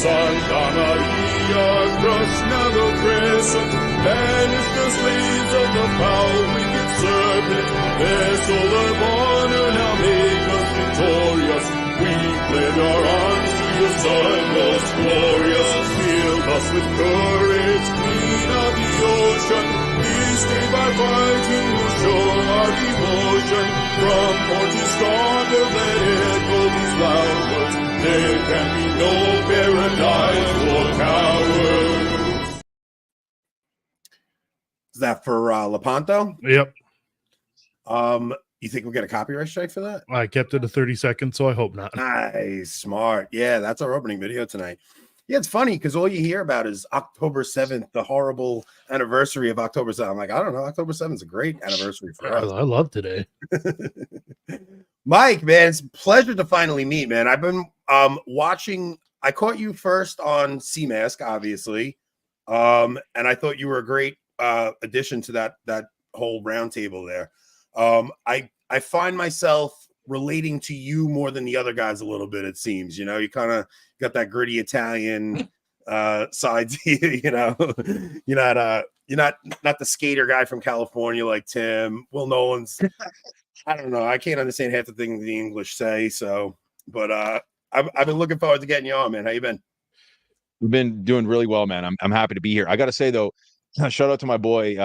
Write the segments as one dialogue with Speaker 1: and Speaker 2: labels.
Speaker 1: Santa Maria, trust never crescent, banish the slaves of the foul wicked serpent. Their soul of honor now make us victorious. We pledge our arms to your Son, most glorious. Fill us with courage, queen of the ocean. This day by fighting will show our devotion. From port to starboard, let echo these loud words. There can be no paradise for cowards.
Speaker 2: Is that for Lepanto?
Speaker 3: Yep.
Speaker 2: You think we'll get a copyright strike for that?
Speaker 3: I kept it to 30 seconds, so I hope not.
Speaker 2: Nice, smart. Yeah, that's our opening video tonight. Yeah, it's funny because all you hear about is October 7th, the horrible anniversary of October 7th. I'm like, I don't know. October 7th is a great anniversary for us.
Speaker 3: I love today.
Speaker 2: Mike, man, it's a pleasure to finally meet, man. I've been watching. I caught you first on CMask, obviously, and I thought you were a great addition to that whole roundtable there. I find myself relating to you more than the other guys a little bit. It seems, you know, you kind of got that gritty Italian side to you. You know, you're not the skater guy from California like Tim. Will Nolan's. I don't know. I can't understand half the things the English say. So, but I've been looking forward to getting you on, man. How you been?
Speaker 4: We've been doing really well, man. I'm happy to be here. I got to say though, shout out to my boy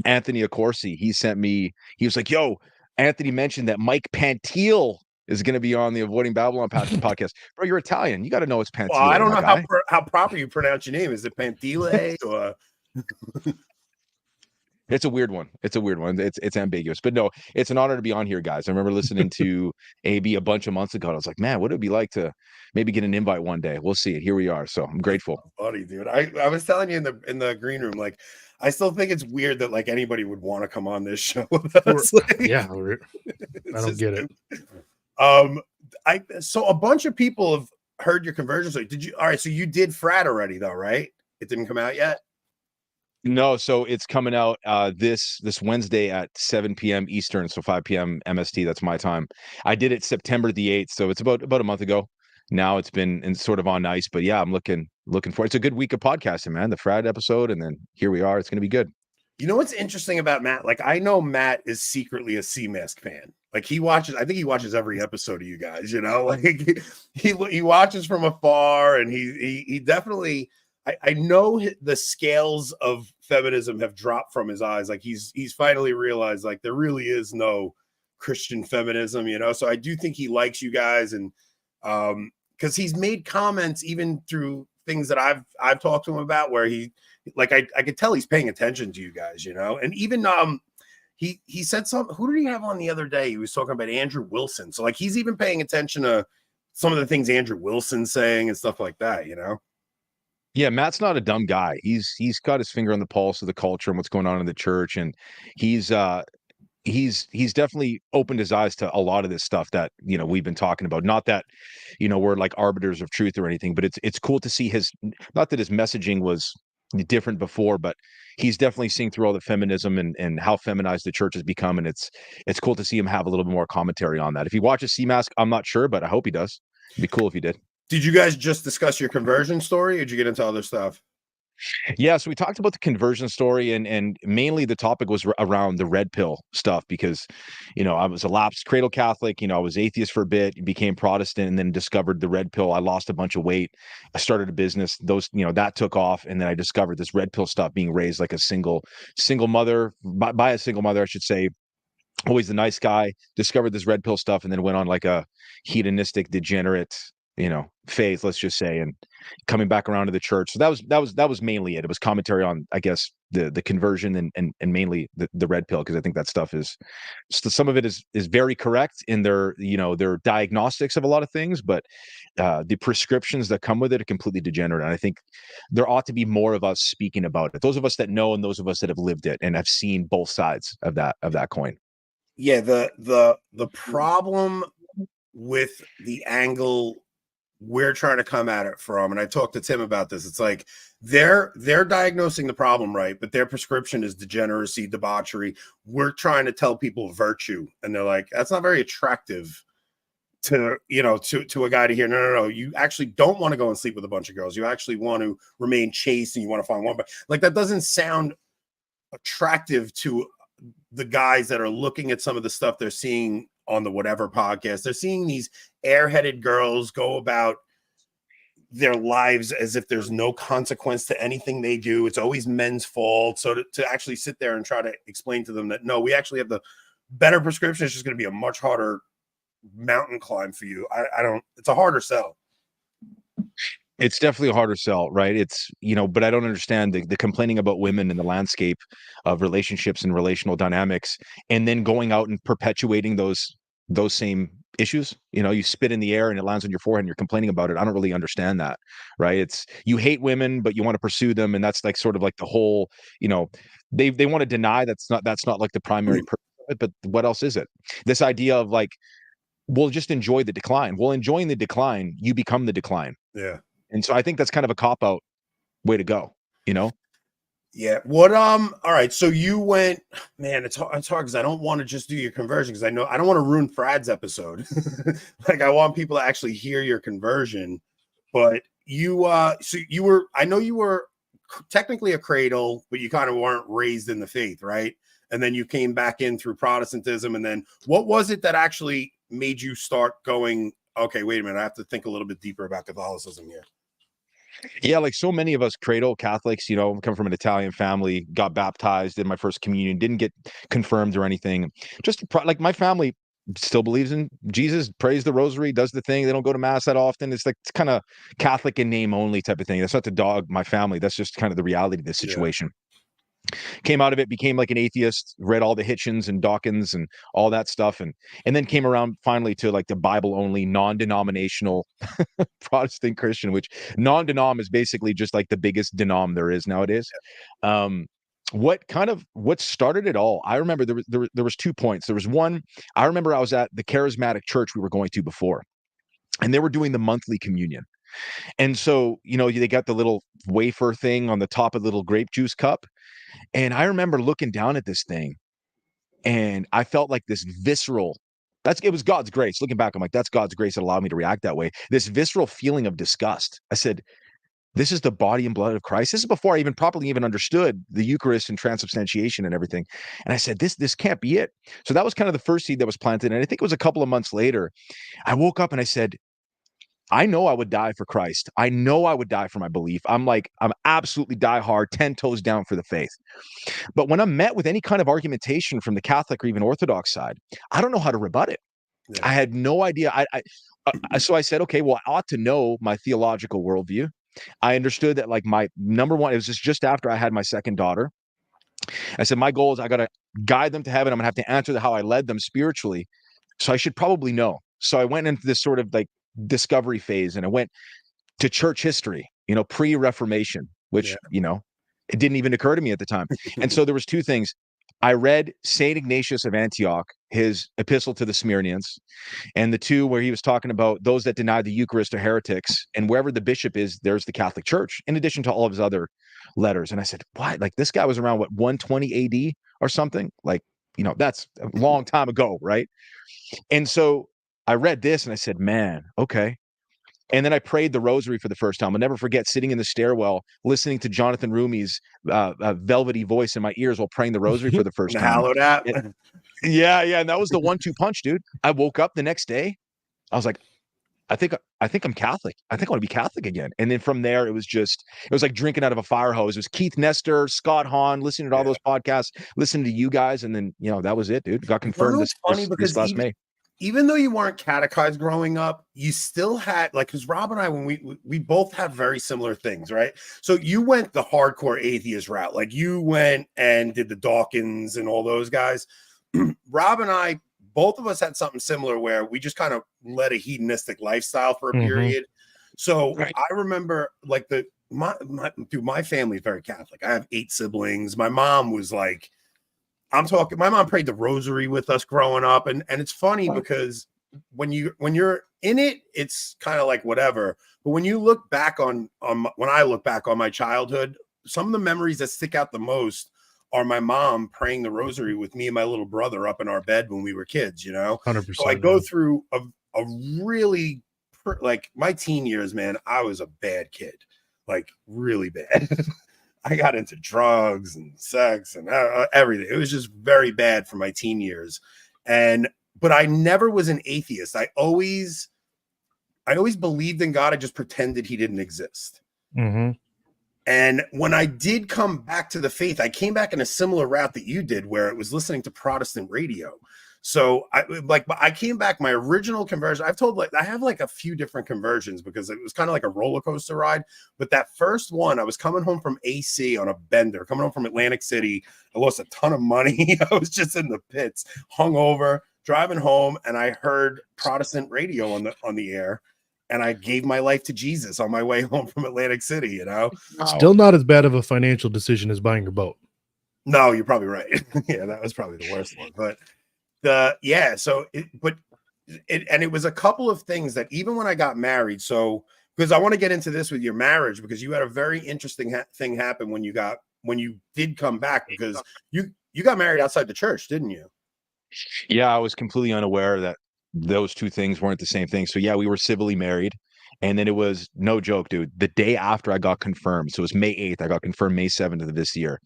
Speaker 4: Anthony Accorsi. He sent me. He was like, "Yo, Anthony mentioned that Mike Pantile is going to be on the Avoiding Babylon podcast." Bro, you're Italian. You got to know it's Pantile.
Speaker 2: Well, I don't know how proper you pronounce your name. Is it Pantile or?
Speaker 4: It's a weird one. It's ambiguous, but no, it's an honor to be on here, guys. I remember listening to AB a bunch of months ago. And I was like, man, what would it be like to maybe get an invite one day? We'll see. Here we are. So I'm grateful.
Speaker 2: Funny, dude. I was telling you in the green room, like, I still think it's weird that like anybody would want to come on this show with us.
Speaker 3: Yeah, I don't get
Speaker 2: it. So a bunch of people have heard your conversion story. Did you? All right, so you did frat already, though, right? It didn't come out yet.
Speaker 4: No, so it's coming out this Wednesday at 7 p.m. Eastern, so 5 p.m. MST. That's my time. I did it September the 8th, so it's about a month ago. Now it's been sort of on ice, but yeah, I'm looking for it. It's a good week of podcasting, man. The frat episode, and then here we are. It's going to be good.
Speaker 2: You know what's interesting about Matt? Like, I know Matt is secretly a CMask fan. Like, I think he watches every episode of you guys. You know, like he watches from afar, and he definitely. I know the scales of feminism have dropped from his eyes. Like he's finally realized like there really is no Christian feminism, you know? So I do think he likes you guys. And because he's made comments even through things that I've talked to him about where he like, I could tell he's paying attention to you guys, you know? And even he said something. Who did he have on the other day? He was talking about Andrew Wilson. So like he's even paying attention to some of the things Andrew Wilson's saying and stuff like that, you know?
Speaker 4: Yeah, Matt's not a dumb guy. He's got his finger on the pulse of the culture and what's going on in the church, and he's definitely opened his eyes to a lot of this stuff that, you know, we've been talking about. Not that, you know, we're like arbiters of truth or anything, but it's cool to see not that his messaging was different before, but he's definitely seeing through all the feminism and how feminized the church has become, and it's cool to see him have a little bit more commentary on that. If he watches CMask, I'm not sure, but I hope he does. It'd be cool if he did.
Speaker 2: Did you guys just discuss your conversion story, or did you get into other stuff?
Speaker 4: Yeah, so we talked about the conversion story, and mainly the topic was around the red pill stuff because, you know, I was a lapsed cradle Catholic. You know, I was atheist for a bit, became Protestant, and then discovered the red pill. I lost a bunch of weight. I started a business. That took off, and then I discovered this red pill stuff, being raised like a single mother by a single mother, I should say. Always the nice guy. Discovered this red pill stuff, and then went on like a hedonistic, degenerate, you know, faith, let's just say, and coming back around to the church. So that was mainly it. It was commentary on, I guess, the conversion and mainly the red pill, because I think that stuff is, some of it is very correct in their diagnostics of a lot of things, but the prescriptions that come with it are completely degenerate. And I think there ought to be more of us speaking about it. Those of us that know, and those of us that have lived it and have seen both sides of that coin.
Speaker 2: Yeah, the problem with the angle we're trying to come at it from, and I talked to Tim about this, it's like they're diagnosing the problem right, but their prescription is degeneracy, debauchery. We're trying to tell people virtue, and they're like, that's not very attractive to, you know, to a guy to hear, no, you actually don't want to go and sleep with a bunch of girls. You actually want to remain chaste and you want to find one. But like, that doesn't sound attractive to the guys that are looking at some of the stuff they're seeing on the whatever podcast. They're seeing these airheaded girls go about their lives as if there's no consequence to anything they do. It's always men's fault. So to actually sit there and try to explain to them that, no, we actually have the better prescription. It's just going to be a much harder mountain climb for you. I don't, it's a harder sell.
Speaker 4: It's definitely a harder sell, right? It's, you know, but I don't understand the complaining about women in the landscape of relationships and relational dynamics, and then going out and perpetuating those same issues. You know, you spit in the air and it lands on your forehead and you're complaining about it. I don't really understand that, right? It's, you hate women, but you want to pursue them. And that's like sort of like the whole, you know, they want to deny that's not like the primary purpose of it, but what else is it? This idea of like, we'll just enjoy the decline. Well, enjoying the decline, you become the decline.
Speaker 2: Yeah.
Speaker 4: And so I think that's kind of a cop-out way to go, you know?
Speaker 2: Yeah. What, all right. So you went, man, it's hard because I don't want to just do your conversion because I know I don't want to ruin Frad's episode. Like, I want people to actually hear your conversion. But you, so you were, I know you were technically a cradle, but you kind of weren't raised in the faith, right? And then you came back in through Protestantism. And then what was it that actually made you start going, okay, wait a minute, I have to think a little bit deeper about Catholicism here?
Speaker 4: Yeah, like so many of us cradle Catholics, you know, come from an Italian family, got baptized, did my first communion, didn't get confirmed or anything. Just like my family still believes in Jesus, prays the rosary, does the thing. They don't go to mass that often. It's like, it's kind of Catholic in name only type of thing. That's not to dog my family. That's just kind of the reality of this situation. Came out of it, became like an atheist, read all the Hitchens and Dawkins and all that stuff, and then came around finally to like the Bible only non-denominational Protestant Christian, which non-denom is basically just like the biggest denom there is nowadays. What started it all? I remember there was 2 points. There was one, I remember I was at the charismatic church we were going to before, and they were doing the monthly communion. And so, you know, they got the little wafer thing on the top of the little grape juice cup. And I remember looking down at this thing and I felt like this visceral, it was God's grace. Looking back, I'm like, that's God's grace that allowed me to react that way. This visceral feeling of disgust. I said, this is the body and blood of Christ. This is before I even properly understood the Eucharist and transubstantiation and everything. And I said, this can't be it. So that was kind of the first seed that was planted. And I think it was a couple of months later, I woke up and I said, I know I would die for Christ. I know I would die for my belief. I'm absolutely die hard, 10 toes down for the faith. But when I'm met with any kind of argumentation from the Catholic or even Orthodox side, I don't know how to rebut it. Yeah. I had no idea. So I said, okay, well, I ought to know my theological worldview. I understood that like my number one, it was just after I had my second daughter. I said, my goal is I got to guide them to heaven. I'm gonna have to answer how I led them spiritually. So I should probably know. So I went into this sort of like discovery phase, and I went to church history, you know, pre-Reformation, which, you know, it didn't even occur to me at the time. And so there was 2 things. I read St. Ignatius of Antioch, his epistle to the Smyrnians, and the 2 where he was talking about those that deny the Eucharist are heretics, and wherever the bishop is, there's the Catholic Church, in addition to all of his other letters. And I said, what? Like, this guy was around, what, 120 AD or something? Like, you know, that's a long time ago, right? And so I read this and I said, man, okay. And then I prayed the rosary for the first time. I'll never forget sitting in the stairwell, listening to Jonathan Rumi's velvety voice in my ears while praying the rosary for the first time.
Speaker 2: Hallowed app.
Speaker 4: Yeah. And that was the 1-2 punch, dude. I woke up the next day. I was like, I think I'm Catholic. I think I want to be Catholic again. And then from there, it was like drinking out of a fire hose. It was Keith Nestor, Scott Hahn, listening to all those podcasts, listening to you guys. And then, you know, that was it, dude. Got confirmed this last May.
Speaker 2: Even though you weren't catechized growing up, you still had, like, because Rob and I, when we both have very similar things, right? So you went the hardcore atheist route. Like, you went and did the Dawkins and all those guys. Rob and I, both of us had something similar where we just kind of led a hedonistic lifestyle for a period. So I remember, like, my family is very Catholic. I have 8 siblings. My mom was like, my mom prayed the rosary with us growing up. And it's funny because when you're in it, it's kind of like whatever. But when you look back when I look back on my childhood, some of the memories that stick out the most are my mom praying the rosary with me and my little brother up in our bed when we were kids, you know.
Speaker 3: 100%.
Speaker 2: So I go through a really like my teen years, man, I was a bad kid, like really bad. I got into drugs and sex and everything. It was just very bad for my teen years. But I never was an atheist. I always believed in God. I just pretended he didn't exist.
Speaker 3: Mm-hmm.
Speaker 2: And when I did come back to the faith, I came back in a similar route that you did, where it was listening to Protestant radio. So I came back, my original conversion, I have like a few different conversions because it was kind of like a roller coaster ride. But that first one, I was coming home from AC on a bender, coming home from Atlantic City. I lost a ton of money. I was just in the pits, hungover, driving home, and I heard Protestant radio on the air. And I gave my life to Jesus on my way home from Atlantic City, you know?
Speaker 3: Still not as bad of a financial decision as buying your boat.
Speaker 2: No, you're probably right. Yeah, that was probably the worst one. But it was a couple of things that even when I got married, so because I want to get into this with your marriage, because you had a very interesting thing happen when you did come back, because you got married outside the church, didn't you?
Speaker 4: Yeah, I was completely unaware that those two things weren't the same thing. So yeah, we were civilly married. And then it was no joke, dude. The day after I got confirmed, so it was May 8th, I got confirmed May 7th of this year.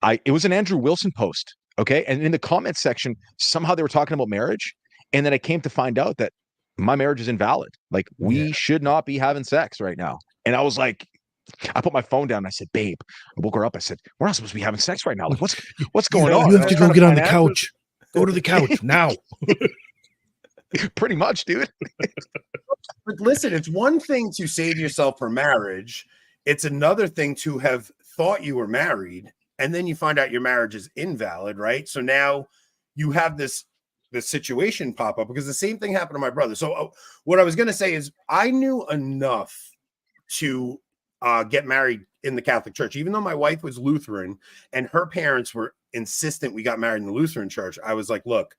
Speaker 4: It was an Andrew Wilson post. Okay. And in the comments section, somehow they were talking about marriage. And then I came to find out that my marriage is invalid. Like we should not be having sex right now. And I was like, I put my phone down and I said, babe, I woke her up. I said, we're not supposed to be having sex right now. Like what's going on?
Speaker 3: You have to go get on the couch. Go to the couch now.
Speaker 4: Pretty much, dude.
Speaker 2: But listen, it's one thing to save yourself for marriage. It's another thing to have thought you were married, and then you find out your marriage is invalid, right? So now you have this situation pop up, because the same thing happened to my brother. So what I was going to say is I knew enough to get married in the Catholic Church, even though my wife was Lutheran and her parents were insistent we got married in the Lutheran Church. I was like, look,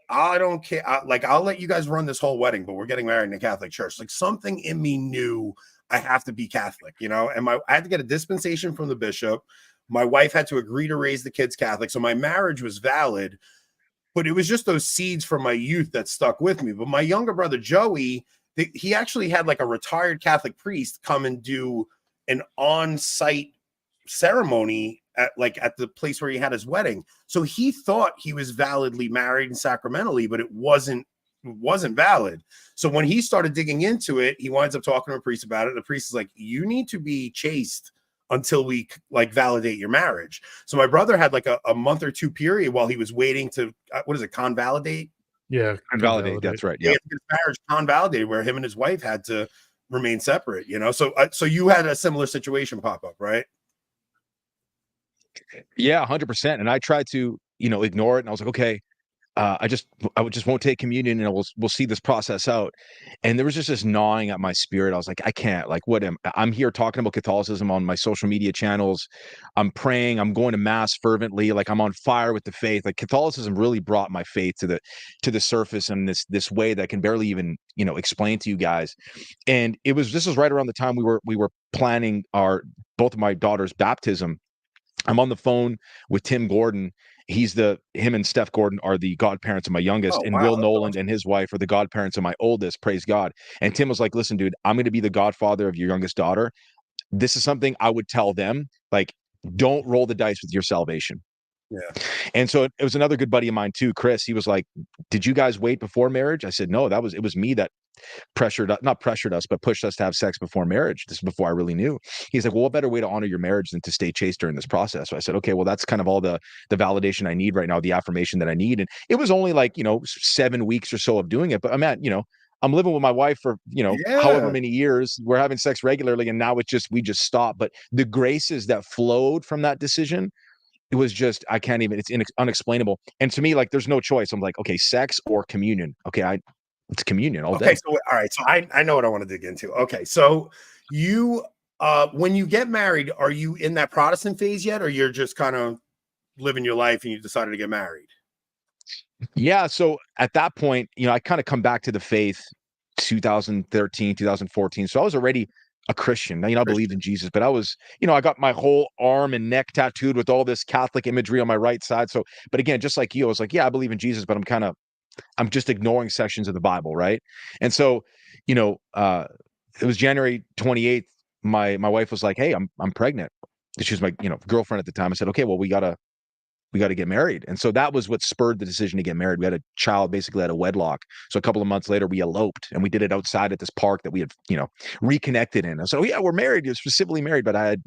Speaker 2: I don't care. I'll let you guys run this whole wedding, but we're getting married in a Catholic church. Like something in me knew I have to be Catholic, you know, and I had to get a dispensation from the bishop. My wife had to agree to raise the kids Catholic. So my marriage was valid, but it was just those seeds from my youth that stuck with me. But my younger brother, Joey, he actually had like a retired Catholic priest come and do an on-site ceremony at the place where he had his wedding. So he thought he was validly married and sacramentally, but it wasn't valid. So when he started digging into it, he winds up talking to a priest about it. The priest is like, you need to be chaste until we like validate your marriage. So my brother had like a month or two period while he was waiting to convalidate?
Speaker 3: Yeah,
Speaker 4: convalidate. That's right. Yeah,
Speaker 2: his marriage convalidated, where him and his wife had to remain separate, you know. So you had a similar situation pop up, right?
Speaker 4: Yeah, 100%. And I tried to, ignore it. And I was like, okay, I just won't take communion, and we'll see this process out. And there was just this gnawing at my spirit. I was like, I can't. Like, I'm here talking about Catholicism on my social media channels. I'm praying. I'm going to mass fervently. Like I'm on fire with the faith. Like Catholicism really brought my faith to the surface in this way that I can barely even explain to you guys. And this was right around the time we were planning both of my daughter's baptism. I'm on the phone with Tim Gordon. Him and Steph Gordon are the godparents of my youngest, and Will Noland and his wife are the godparents of my oldest, praise God. And Tim was like, listen, dude, I'm going to be the godfather of your youngest daughter. This is something I would tell them, like, don't roll the dice with your salvation.
Speaker 2: Yeah.
Speaker 4: And so it was another good buddy of mine too, Chris. He was like, did you guys wait before marriage? I said, no, it was me that not pressured us, but pushed us to have sex before marriage. This is before I really knew. He's like, well, what better way to honor your marriage than to stay chaste during this process? So I said, okay, well, that's kind of all the validation I need right now, the affirmation that I need. And it was only like, 7 weeks or so of doing it, but I'm I'm living with my wife for, however many years. We're having sex regularly. And now we just stopped. But the graces that flowed from that decision, it was just, I can't even, it's unexplainable. And to me, like, there's no choice. I'm like, okay, sex or communion. Okay, it's communion all day.
Speaker 2: Okay, so all right, so I know what I want to dig into. Okay, so you when you get married, are you in that Protestant phase yet, or you're just kind of living your life and you decided to get married?
Speaker 4: Yeah, so at that point, I kind of come back to the faith 2013, 2014. So I was already a Christian. I believed in Jesus, but I was, I got my whole arm and neck tattooed with all this Catholic imagery on my right side. So, but again, just like you, I was like, yeah, I believe in Jesus, but I'm kind of I'm just ignoring sections of the Bible, right? And so, it was January 28th. My wife was like, "Hey, I'm pregnant." She was my, girlfriend at the time. I said, "Okay, well, we gotta get married." And so that was what spurred the decision to get married. We had a child basically out of wedlock. So a couple of months later, we eloped, and we did it outside at this park that we had, reconnected in. And so, yeah, we're married. You're specifically married, but I had,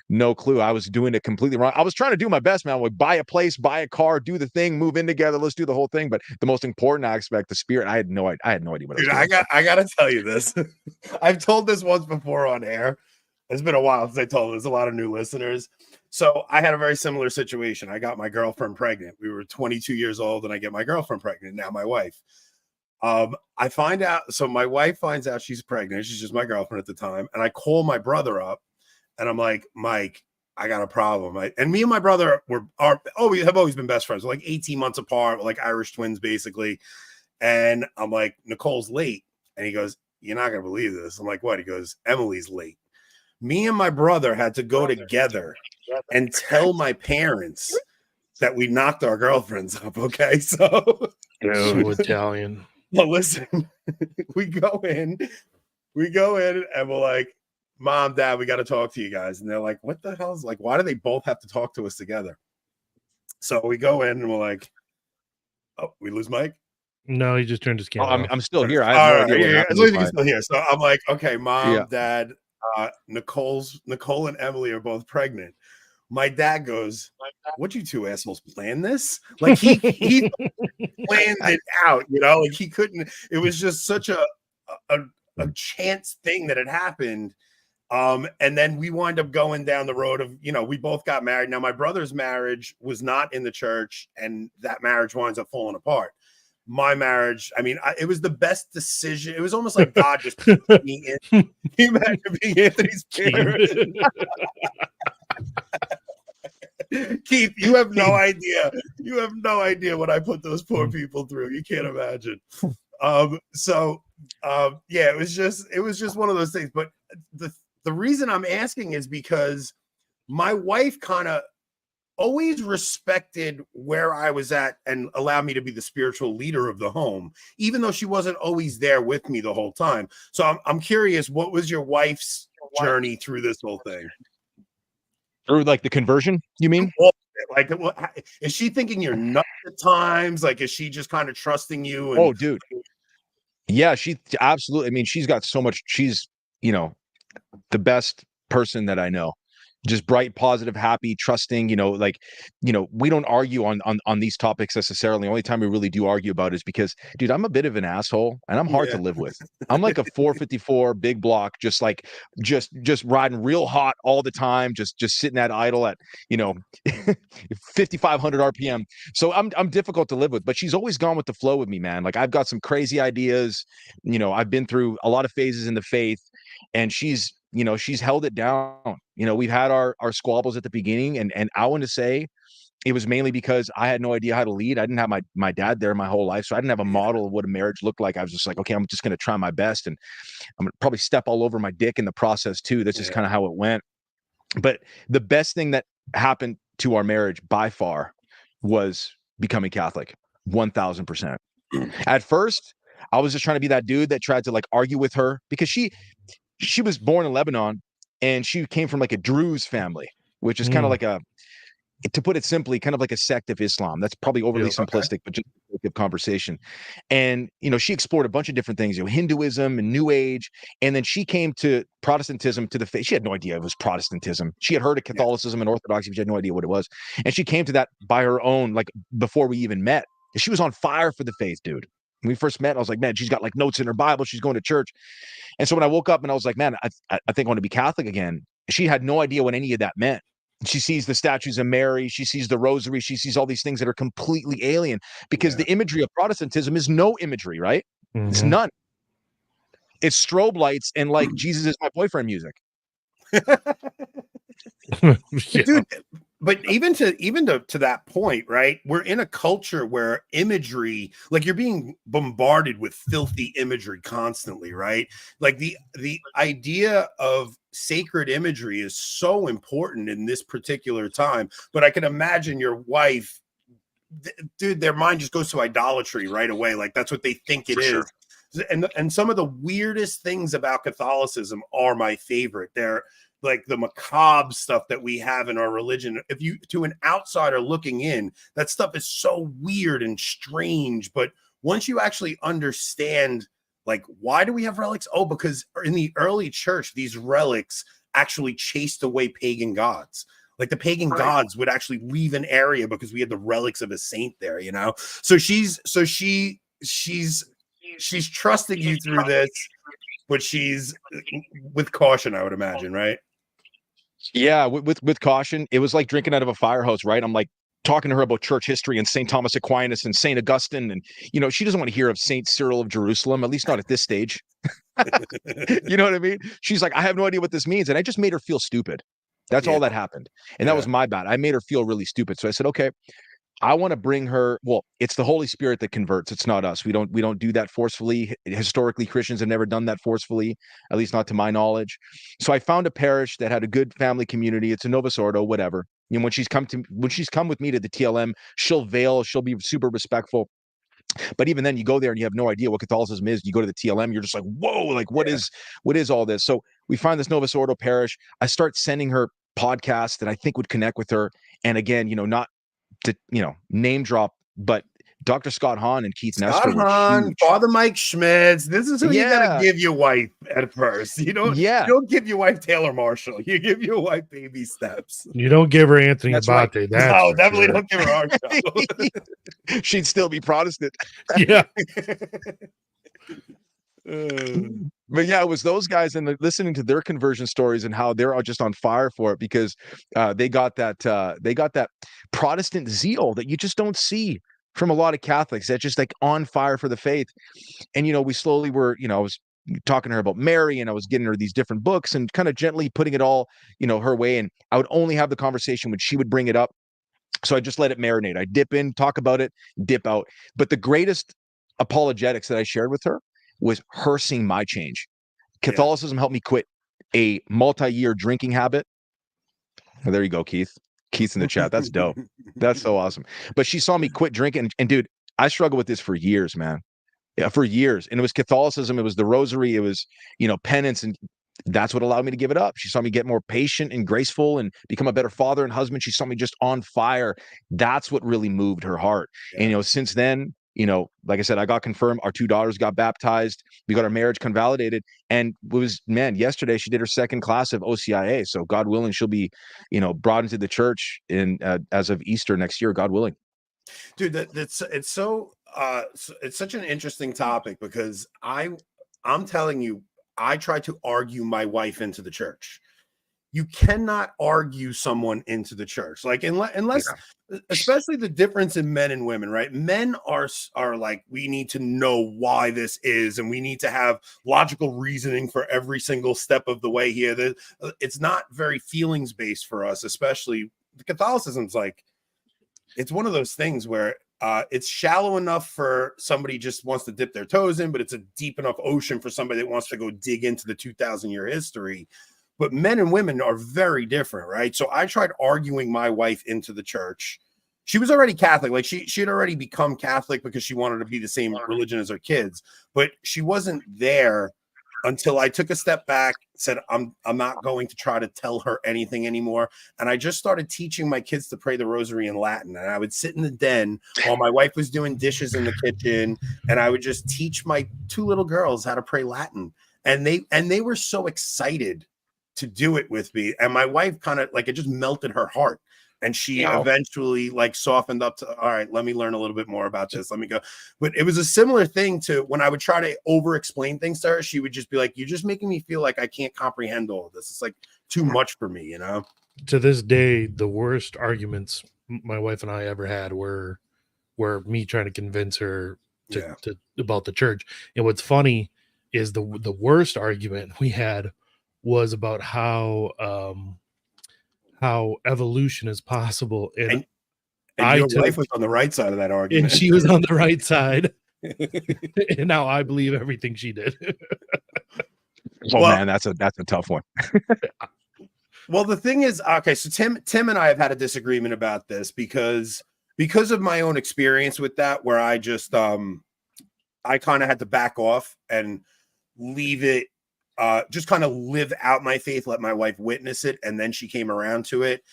Speaker 4: no clue. I was doing it completely wrong. I was trying to do my best, man. Like, buy a place, buy a car, do the thing, move in together. Let's do the whole thing. But the most important aspect, the spirit, I had no idea what I was
Speaker 2: Dude,
Speaker 4: doing.
Speaker 2: I gotta tell you this. I've told this once before on air. It's been a while since I told it. There's a lot of new listeners. So I had a very similar situation. I got my girlfriend pregnant. We were 22 years old, and I get my girlfriend pregnant. Now my wife. I find out. So my wife finds out she's pregnant. She's just my girlfriend at the time, and I call my brother up, and I'm like, Mike, I got a problem. And me and my brother we have always been best friends. We're like 18 months apart. We're like Irish twins, basically. And I'm like, Nicole's late, and he goes, "You're not gonna believe this." I'm like, "What?" He goes, "Emily's late." Me and my brother had to go together and tell my parents that we knocked our girlfriends up. Okay, so
Speaker 3: Italian.
Speaker 2: Well, listen, we go in, and we're like, "Mom, Dad, we got to talk to you guys." And they're like, "What the hell is like? Why do they both have to talk to us together?" So we go in, and we're like, "Oh, we lose Mike."
Speaker 3: No, he just turned his camera off.
Speaker 4: I'm still here. I have no idea what happened.
Speaker 2: As long as you can still hear. So I'm like, "Okay, Mom, Dad, Nicole and Emily are both pregnant." My dad goes, "What, you two assholes plan this?" Like he planned it out, like he couldn't. It was just such a chance thing that had happened. And then we wind up going down the road of, we both got married. Now my brother's marriage was not in the church, and that marriage winds up falling apart. My marriage, I mean, it was the best decision. It was almost like God just put me in. Can you imagine being Anthony's parent? Keith, you have no idea. You have no idea what I put those poor people through. You can't imagine. Yeah, it was just one of those things. But the reason I'm asking is because my wife kind of always respected where I was at and allowed me to be the spiritual leader of the home, even though she wasn't always there with me the whole time. So I'm curious, what was your wife's journey through this whole thing?
Speaker 4: Through like the conversion, you mean?
Speaker 2: Like, is she thinking you're nuts at times? Like, is she just kind of trusting you?
Speaker 4: Oh, dude. Yeah, she absolutely. I mean, she's got so much. She's, the best person that I know. Just bright, positive, happy, trusting, we don't argue on these topics necessarily. The only time we really do argue about it is because, dude, I'm a bit of an asshole and I'm hard to live with. I'm like a 454 big block, just riding real hot all the time, just sitting at idle at, 5,500 RPM. So I'm difficult to live with, but she's always gone with the flow with me, man. Like I've got some crazy ideas, I've been through a lot of phases in the faith, and she's held it down. We've had our squabbles at the beginning, and I want to say it was mainly because I had no idea how to lead. I didn't have my dad there my whole life, so I didn't have a model of what a marriage looked like. I was just like, okay, I'm just going to try my best, and I'm going to probably step all over my dick in the process too. That's just kind of how it went. But the best thing that happened to our marriage by far was becoming Catholic, 1,000%. At first, I was just trying to be that dude that tried to like argue with her, because she was born in Lebanon, and she came from like a Druze family, which is kind of like to put it simply, kind of like a sect of Islam. That's probably overly simplistic, but just a conversation. And, she explored a bunch of different things, Hinduism and New Age. And then she came to Protestantism, to the faith. She had no idea it was Protestantism. She had heard of Catholicism and Orthodoxy, but she had no idea what it was. And she came to that by her own, like before we even met. She was on fire for the faith, dude. When we first met, I was like, man, she's got like notes in her Bible. She's going to church. And so when I woke up and I was like, man, I think I want to be Catholic again. She had no idea what any of that meant. She sees the statues of Mary. She sees the rosary. She sees all these things that are completely alien, because the imagery of Protestantism is no imagery, right? Mm-hmm. It's none. It's strobe lights and like Jesus is my boyfriend music.
Speaker 2: Dude, but even to that point, right? We're in a culture where imagery, like you're being bombarded with filthy imagery constantly, right? Like the idea of sacred imagery is so important in this particular time. But I can imagine your wife dude, their mind just goes to idolatry right away. Like that's what they think it is. And some of the weirdest things about Catholicism are my favorite. They're like the macabre stuff that we have in our religion. If you, to an outsider looking in, that stuff is so weird and strange. But once you actually understand, like, why do we have relics? Oh, because in the early church, these relics actually chased away pagan gods. Like the pagan gods would actually leave an area because we had the relics of a saint there, you know? So she's trusting you through this, but she's with caution, I would imagine, right?
Speaker 4: Yeah, with caution. It was like drinking out of a fire hose, right? I'm like talking to her about church history and St. Thomas Aquinas and St. Augustine. And, you know, she doesn't want to hear of St. Cyril of Jerusalem, at least not at this stage. You know what I mean? She's like, I have no idea what this means. And I just made her feel stupid. That's all that happened. And that was my bad. I made her feel really stupid. So I said, okay, I want to bring her. Well, it's the Holy Spirit that converts. It's not us. We don't do that forcefully. Historically, Christians have never done that forcefully, at least not to my knowledge. So I found a parish that had a good family community. It's a Novus Ordo, whatever. You know, when she's come with me to the TLM, she'll veil. She'll be super respectful. But even then, you go there and you have no idea what Catholicism is. You go to the TLM, you're just like, whoa, like what is all this? So we find this Novus Ordo parish. I start sending her podcasts that I think would connect with her. And again, you know, not to, you know, name drop, but Dr. Scott Hahn and Keith Nestor.
Speaker 2: Hahn, Father Mike Schmitz. This is who you gotta give your wife at first. You don't give your wife Taylor Marshall. You give your wife baby steps.
Speaker 3: You don't give her Anthony Abate.
Speaker 2: Right. No, definitely don't give her our show.
Speaker 4: She'd still be Protestant.
Speaker 3: Yeah.
Speaker 4: But yeah, it was those guys and listening to their conversion stories and how they're all just on fire for it because they got that Protestant zeal that you just don't see from a lot of Catholics. That's just like on fire for the faith. And you know, we slowly were, you know, I was talking to her about Mary and I was getting her these different books and kind of gently putting it all, you know, her way. And I would only have the conversation when she would bring it up. So I just let it marinate. I dip in, talk about it, dip out. But the greatest apologetics that I shared with her was her seeing my change. Catholicism helped me quit a multi-year drinking habit. Oh, there you go, Keith. Keith's in the chat. That's dope. That's so awesome. But she saw me quit drinking. And dude, I struggled with this for years, man. Yeah, for years. And it was Catholicism. It was the rosary. It was, you know, penance. And that's what allowed me to give it up. She saw me get more patient and graceful and become a better father and husband. She saw me just on fire. That's what really moved her heart. And, you know, since then, you know, like I said, I got confirmed. Our 2 daughters got baptized. We got our marriage convalidated. And it was, man, yesterday she did her 2nd class of OCIA. So God willing, she'll be, you know, brought into the church in as of Easter next year, God willing.
Speaker 2: Dude, it's such an interesting topic because I'm telling you, I try to argue my wife into the church. You cannot argue someone into the church, like unless especially the difference in men and women, right? Men are like, we need to know why this is, and we need to have logical reasoning for every single step of the way here. It's not very feelings based for us, especially Catholicism's like, it's one of those things where it's shallow enough for somebody just wants to dip their toes in, but it's a deep enough ocean for somebody that wants to go dig into the 2,000-year history. But men and women are very different, right? So I tried arguing my wife into the church. She was already Catholic. Like she had already become Catholic because she wanted to be the same religion as her kids. But she wasn't there until I took a step back, said, I'm not going to try to tell her anything anymore. And I just started teaching my kids to pray the rosary in Latin. And I would sit in the den while my wife was doing dishes in the kitchen. And I would just teach my 2 little girls how to pray Latin. And they were so excited to do it with me, and my wife kind of like, it just melted her heart, and she eventually like softened up to, all right, let me learn a little bit more about this, let me go. But it was a similar thing to when I would try to over explain things to her. She would just be like, you're just making me feel like I can't comprehend all of this. It's like too much for me, you know.
Speaker 3: To this day, the worst arguments my wife and I ever had were me trying to convince her to about the church. And what's funny is the worst argument we had was about how evolution is possible, and
Speaker 2: your wife was on the right side of that argument,
Speaker 3: and she was on the right side, and now I believe everything she did.
Speaker 4: Well, man, that's a tough one.
Speaker 2: Well, the thing is, okay, so Tim and I have had a disagreement about this because, because of my own experience with that, where I just I kind of had to back off and leave it, just kind of live out my faith, let my wife witness it, and then she came around to it.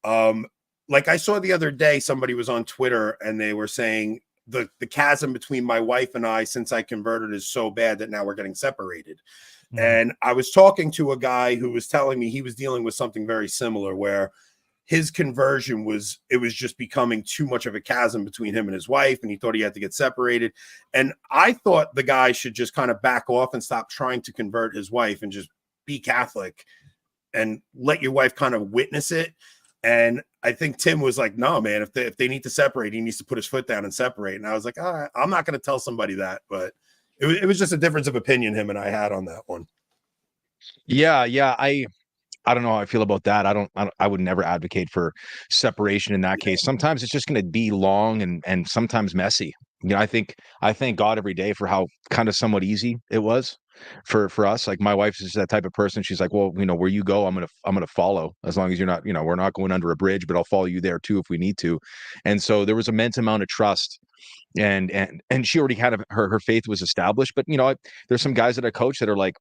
Speaker 2: Like I saw the other day, somebody was on Twitter and they were saying the chasm between my wife and I since I converted is so bad that now we're getting separated. Mm-hmm. And I was talking to a guy who was telling me he was dealing with something very similar, where his conversion was, it was just becoming too much of a chasm between him and his wife, and he thought he had to get separated. And I thought the guy should just kind of back off and stop trying to convert his wife and just be Catholic and let your wife kind of witness it. And I think Tim was like, no, man, if they need to separate, he needs to put his foot down and separate. And I was like, all right, I'm not going to tell somebody that, but it was just a difference of opinion him and I had on that one.
Speaker 4: Yeah. I don't know how I feel about that. I would never advocate for separation in that case. Sometimes it's just going to be long and sometimes messy. You know, I thank God every day for how kind of somewhat easy it was for us. Like my wife is that type of person. She's like, well, you know, where you go, I'm gonna follow, as long as you're not, you know, we're not going under a bridge, but I'll follow you there too if we need to. And so there was immense amount of trust, and she already had her faith was established. But you know, there's some guys that I coach that are like,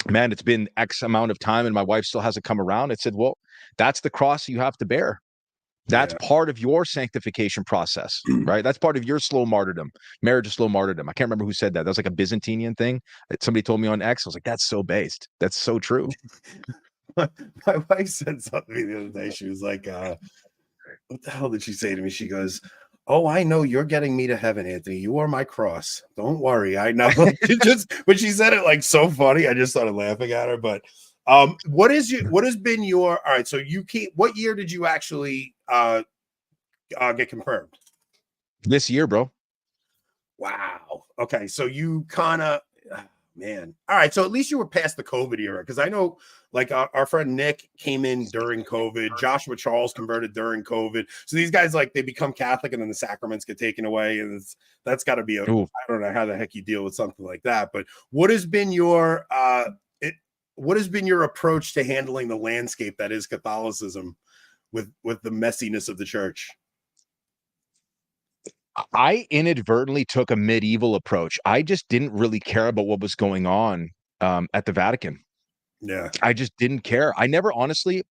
Speaker 4: man, it's been X amount of time and my wife still hasn't come around. It said, well, that's the cross you have to bear. That's part of your sanctification process, right? That's part of your slow martyrdom, marriage of slow martyrdom. I can't remember who said that. That was like a Byzantinian thing that somebody told me on X. I was like, that's so based. That's so true.
Speaker 2: My wife said something to me the other day. She was like, what the hell did she say to me? She goes, oh, I know you're getting me to heaven, Anthony. You are my cross. Don't worry. I know. But she said it like so funny. I just started laughing at her. But what has been your, all right, so what year did you actually get confirmed?
Speaker 4: This year, bro.
Speaker 2: Wow. Okay. So you kind of, man. All right. So at least you were past the COVID era. Because I know like our friend Nick came in during COVID. Joshua Charles converted during COVID. So these guys, like, they become Catholic and then the sacraments get taken away. And that's got to be I don't know how the heck you deal with something like that. But what has been your approach to handling the landscape that is Catholicism with the messiness of the church?
Speaker 4: I inadvertently took a medieval approach. I just didn't really care about what was going on at the Vatican.
Speaker 2: Yeah.
Speaker 4: I just didn't care. I never, honestly,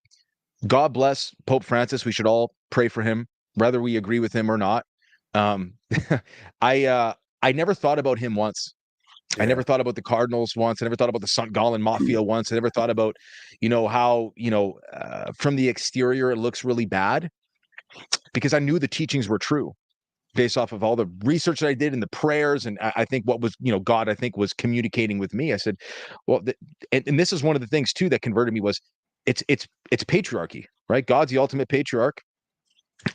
Speaker 4: God bless Pope Francis. We should all pray for him, whether we agree with him or not. I never thought about him once. Yeah. I never thought about the Cardinals once. I never thought about the St. Gallen Mafia once. I never thought about, you know, how, you know, from the exterior, it looks really bad, because I knew the teachings were true based off of all the research that I did and the prayers. And I think what was, you know, God, I think, was communicating with me. I said, well, and this is one of the things too that converted me was it's patriarchy, right? God's the ultimate patriarch.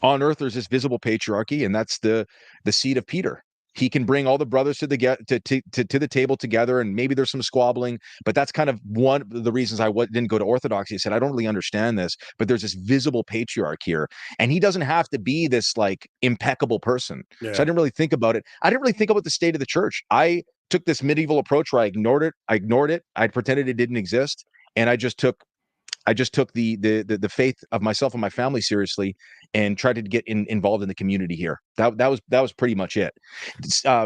Speaker 4: On earth, there's this visible patriarchy, and that's the seed of Peter. He can bring all the brothers to the table together, and maybe there's some squabbling, but that's kind of one of the reasons I didn't go to Orthodoxy. I said, I don't really understand this, but there's this visible patriarch here, and he doesn't have to be this like impeccable person. Yeah. So I didn't really think about it. I didn't really think about the state of the church. I took this medieval approach where I ignored it. I pretended it didn't exist, and I just took the faith of myself and my family seriously, and tried to get involved in the community here. That was pretty much it.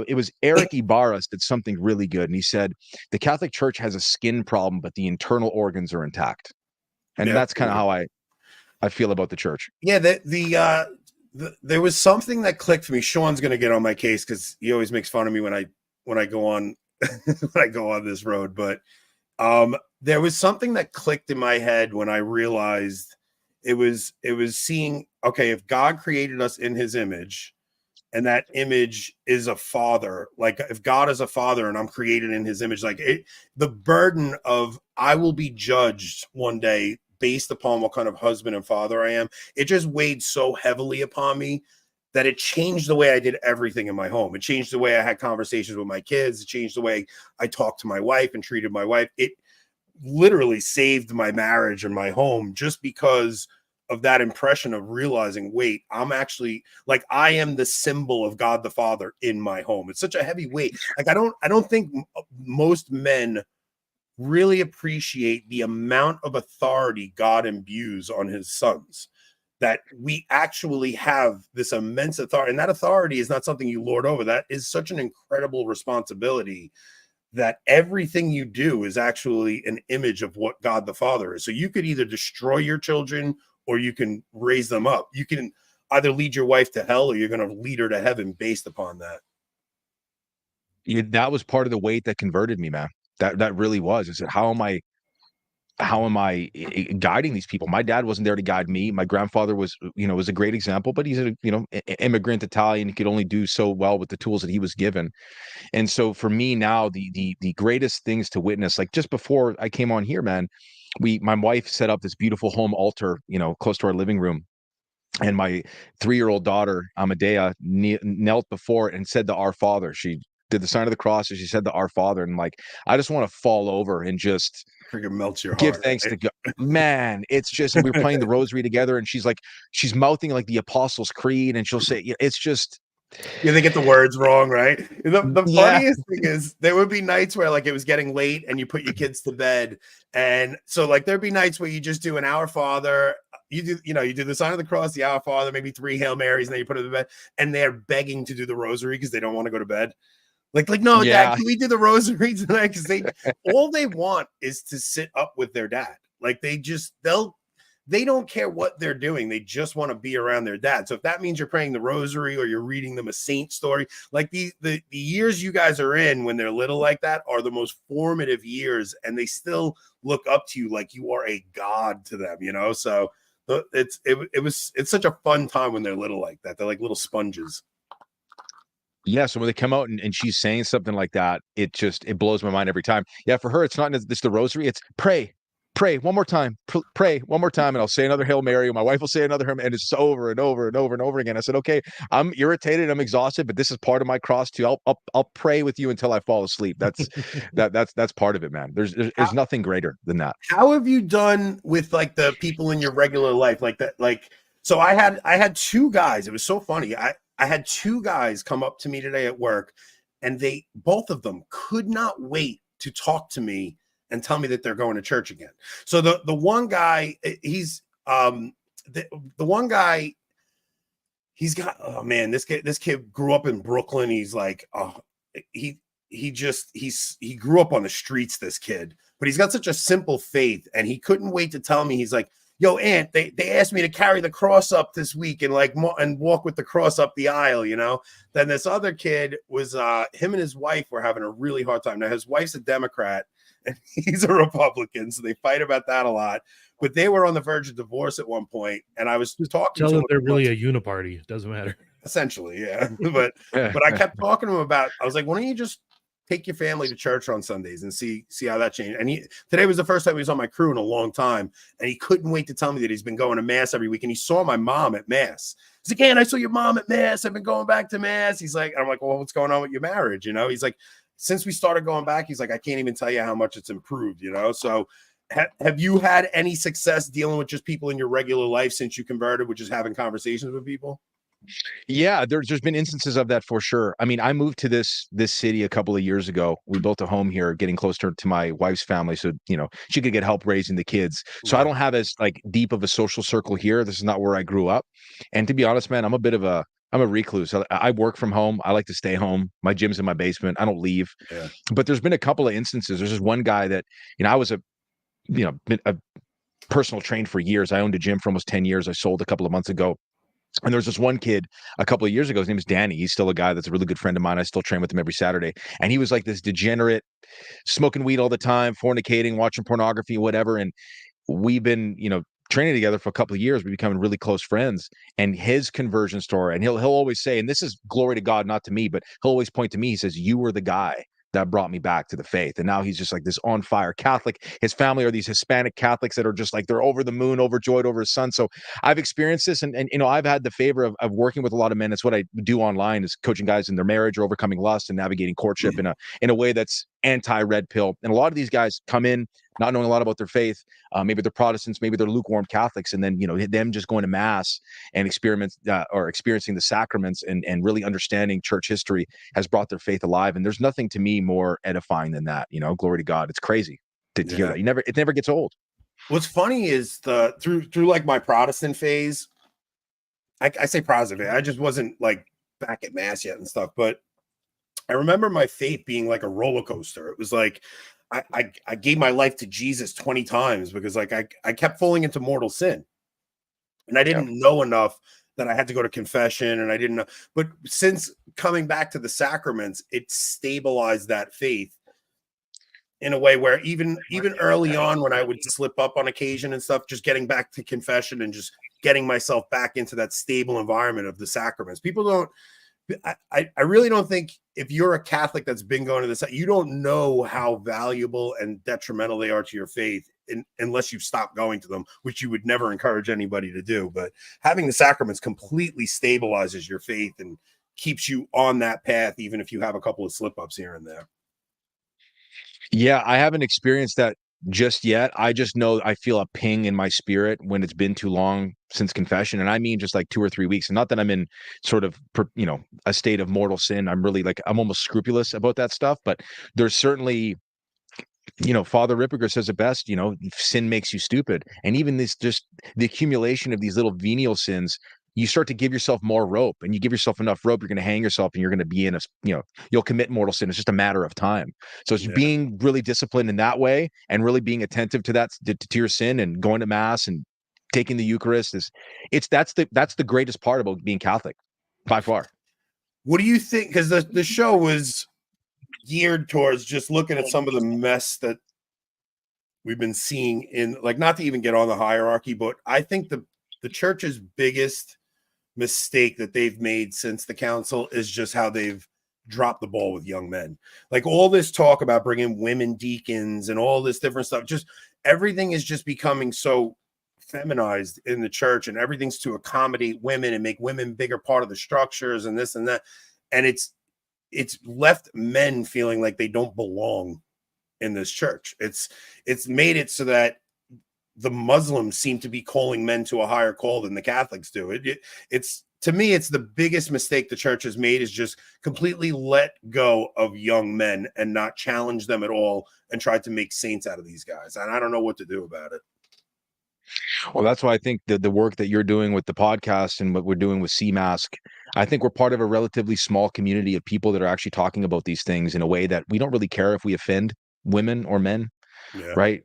Speaker 4: It was Eric Ibarra did something really good, and he said the Catholic Church has a skin problem, but the internal organs are intact, and that's kind of how I feel about the church.
Speaker 2: Yeah, there was something that clicked for me. Sean's going to get on my case because he always makes fun of me when I go on when I go on this road, but there was something that clicked in my head when I realized it was seeing, okay, if God created us in his image, and that image is a father, like if God is a father and I'm created in his image, like the burden of I will be judged one day based upon what kind of husband and father I am, it just weighed so heavily upon me that it changed the way I did everything in my home. It changed the way I had conversations with my kids. It changed the way I talked to my wife and treated my wife. It literally saved my marriage and my home just because of that impression of realizing, wait, I'm actually, like, I am the symbol of God the Father in my home. It's such a heavy weight. Like, I don't think most men really appreciate the amount of authority God imbues on his sons. that we actually have this immense authority, and that authority is not something you lord over. That is such an incredible responsibility, that everything you do is actually an image of what God the Father is. So you could either destroy your children or you can raise them up. You can either lead your wife to hell or you're going to lead her to heaven based upon that.
Speaker 4: That was part of the weight that converted me, man. That really was. I said, how am I guiding these people? My dad wasn't there to guide me. My grandfather was a great example, but he's a immigrant Italian. He could only do so well with the tools that he was given. And so for me now, the greatest things to witness, like just before I came on here, man, my wife set up this beautiful home altar, close to our living room. And my 3-year-old daughter, Amadea, knelt before it and said the Our Father. She did the sign of the cross, and she said the Our Father. And like, I just want to fall over and just
Speaker 2: freaking melts your
Speaker 4: give
Speaker 2: heart.
Speaker 4: Thanks to God. Man, it's just, we were playing the rosary together, and she's mouthing like the Apostles' Creed, and she'll say, it's just.
Speaker 2: Yeah, they get the words wrong, right? The funniest thing is there would be nights where like it was getting late and you put your kids to bed. And so like there'd be nights where you just do an Our Father. You do the sign of the cross, the Our Father, maybe 3 Hail Marys, and then you put it to bed. And they're begging to do the rosary because they don't want to go to bed. Like, no,
Speaker 4: Yeah.
Speaker 2: Dad, can we do the rosary tonight? Because all they want is to sit up with their dad. Like they don't care what they're doing. They just want to be around their dad. So if that means you're praying the rosary or you're reading them a saint story, like the years you guys are in when they're little like that are the most formative years, and they still look up to you like you are a god to them, So it's such a fun time when they're little like that. They're like little sponges.
Speaker 4: Yeah, so when they come out and she's saying something like that, it blows my mind every time. Yeah, for her, it's not just the rosary, it's pray one more time, pray one more time, and I'll say another Hail Mary, my wife will say another Hail Mary, and it's over and over and over and over again. I said, okay, I'm irritated, I'm exhausted, but this is part of my cross too. I'll pray with you until I fall asleep. That's that's part of it, man. There's nothing greater than that.
Speaker 2: How have you done with like the people in your regular life like that? Like, so I had 2 guys. It was so funny. I had 2 guys come up to me today at work, and both of them could not wait to talk to me and tell me that they're going to church again. So the one guy, he's the one guy, he's got, oh man, this kid grew up in Brooklyn. He's like, he grew up on the streets, this kid, but he's got such a simple faith, and he couldn't wait to tell me. He's like, yo, Aunt, they asked me to carry the cross up this week and and walk with the cross up the aisle, Then this other kid was, him and his wife were having a really hard time. Now his wife's a Democrat and he's a Republican, so they fight about that a lot. But they were on the verge of divorce at one point, and I was talking to them.
Speaker 3: They're really a uniparty. It doesn't matter.
Speaker 2: Essentially, yeah. But I kept talking to him about. I was like, why don't you just take your family to church on Sundays and see how that changed? And today was the first time he was on my crew in a long time, and he couldn't wait to tell me that he's been going to mass every week. And he saw my mom at mass. He's like, "Aunt, I saw your mom at mass. I've been going back to mass." He's like, I'm like, well, what's going on with your marriage? He's like, since we started going back, he's like, I can't even tell you how much it's improved, So have you had any success dealing with just people in your regular life since you converted, which is having conversations with people?
Speaker 4: Yeah, there's been instances of that for sure. I mean, I moved to this city a couple of years ago. We built a home here, getting closer to my wife's family, so she could get help raising the kids. So I don't have as like deep of a social circle here. This is not where I grew up. And to be honest, man, I'm a recluse. I work from home. I like to stay home. My gym's in my basement. I don't leave.
Speaker 2: Yeah.
Speaker 4: But there's been a couple of instances. There's just one guy that, I was been a personal trainer for years. I owned a gym for almost 10 years. I sold a couple of months ago. And there was this one kid a couple of years ago. His name is Danny. He's still a guy that's a really good friend of mine. I still train with him every Saturday. And he was like this degenerate, smoking weed all the time, fornicating, watching pornography, whatever. And we've been, training together for a couple of years. We're becoming really close friends. And his conversion story, and he'll always say, and this is glory to God, not to me, but he'll always point to me. He says, "You were the guy that brought me back to the faith." And now he's just like this on fire Catholic. His family are these Hispanic Catholics that are just like, they're over the moon, overjoyed over his son. So I've experienced this, and I've had the favor of working with a lot of men. It's what I do online, is coaching guys in their marriage or overcoming lust and navigating courtship in a way that's anti-red pill. And a lot of these guys come in not knowing a lot about their faith. Maybe they're Protestants, maybe they're lukewarm Catholics, and then them just going to mass and experiencing the sacraments and really understanding church history has brought their faith alive. And there's nothing to me more edifying than that. Glory to God. It's crazy to hear that. It never gets old.
Speaker 2: What's funny is through like my Protestant phase, I say positive. I just wasn't like back at mass yet and stuff. But I remember my faith being like a roller coaster. It was like I gave my life to Jesus 20 times because like I kept falling into mortal sin. And I didn't know enough that I had to go to confession, and I didn't know. But since coming back to the sacraments, it stabilized that faith in a way where even early on when I would slip up on occasion and stuff, just getting back to confession and just getting myself back into that stable environment of the sacraments. People don't, I really don't think if you're a Catholic that's been going to this, you don't know how valuable and detrimental they are to your faith unless you stop going to them, which you would never encourage anybody to do. But having the sacraments completely stabilizes your faith and keeps you on that path, even if you have a couple of slip ups here and there.
Speaker 4: Yeah, I haven't experienced that just yet. I just know I feel a ping in my spirit when it's been too long since confession. And I mean just like 2 or 3 weeks. And not that I'm in sort of, a state of mortal sin. I'm really like, I'm almost scrupulous about that stuff. But there's certainly, Father Ripperger says it best, sin makes you stupid. And even this, just the accumulation of these little venial sins, you start to give yourself more rope, and you give yourself enough rope, you're going to hang yourself, and you're going to be in you'll commit mortal sin. It's just a matter of time. So it's being really disciplined in that way, and really being attentive to that, to your sin, and going to mass and taking the Eucharist that's the greatest part about being Catholic by far.
Speaker 2: What do you think? Because the show was geared towards just looking at some of the mess that we've been seeing in, like, not to even get on the hierarchy, but I think the church's biggest mistake that they've made since the council is just how they've dropped the ball with young men. Like all this talk about bringing women deacons and all this different stuff, just everything is just becoming so feminized in the church, and everything's to accommodate women and make women bigger part of the structures and this and that. And it's left men feeling like they don't belong in this church. It's made it so that the Muslims seem to be calling men to a higher call than the Catholics do. It's to me, it's the biggest mistake the church has made, is just completely let go of young men and not challenge them at all and try to make saints out of these guys. And I don't know what to do about it.
Speaker 4: Well, that's why I think the work that you're doing with the podcast and what we're doing with CMask, I think we're part of a relatively small community of people that are actually talking about these things in a way that we don't really care if we offend women or men, right?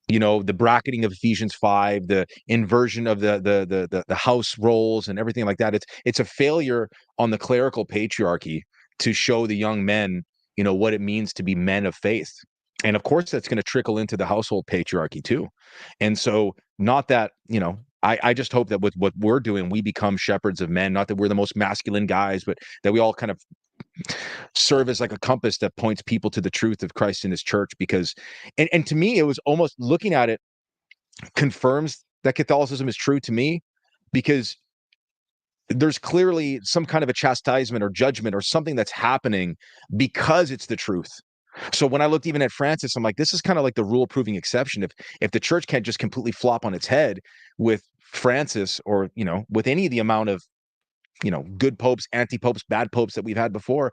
Speaker 4: The bracketing of Ephesians 5, the inversion of the house roles and everything like that. It's a failure on the clerical patriarchy to show the young men, what it means to be men of faith. And of course, that's going to trickle into the household patriarchy too. And so, not that, I just hope that with what we're doing, we become shepherds of men, not that we're the most masculine guys, but that we all kind of serve as like a compass that points people to the truth of Christ and his church. Because, and to me, it was almost, looking at it confirms that Catholicism is true to me, because there's clearly some kind of a chastisement or judgment or something that's happening because it's the truth. So when I looked even at Francis, I'm like, this is kind of like the rule proving exception. If the church can't just completely flop on its head with Francis, or, with any of the amount of, good popes, anti-popes, bad popes that we've had before,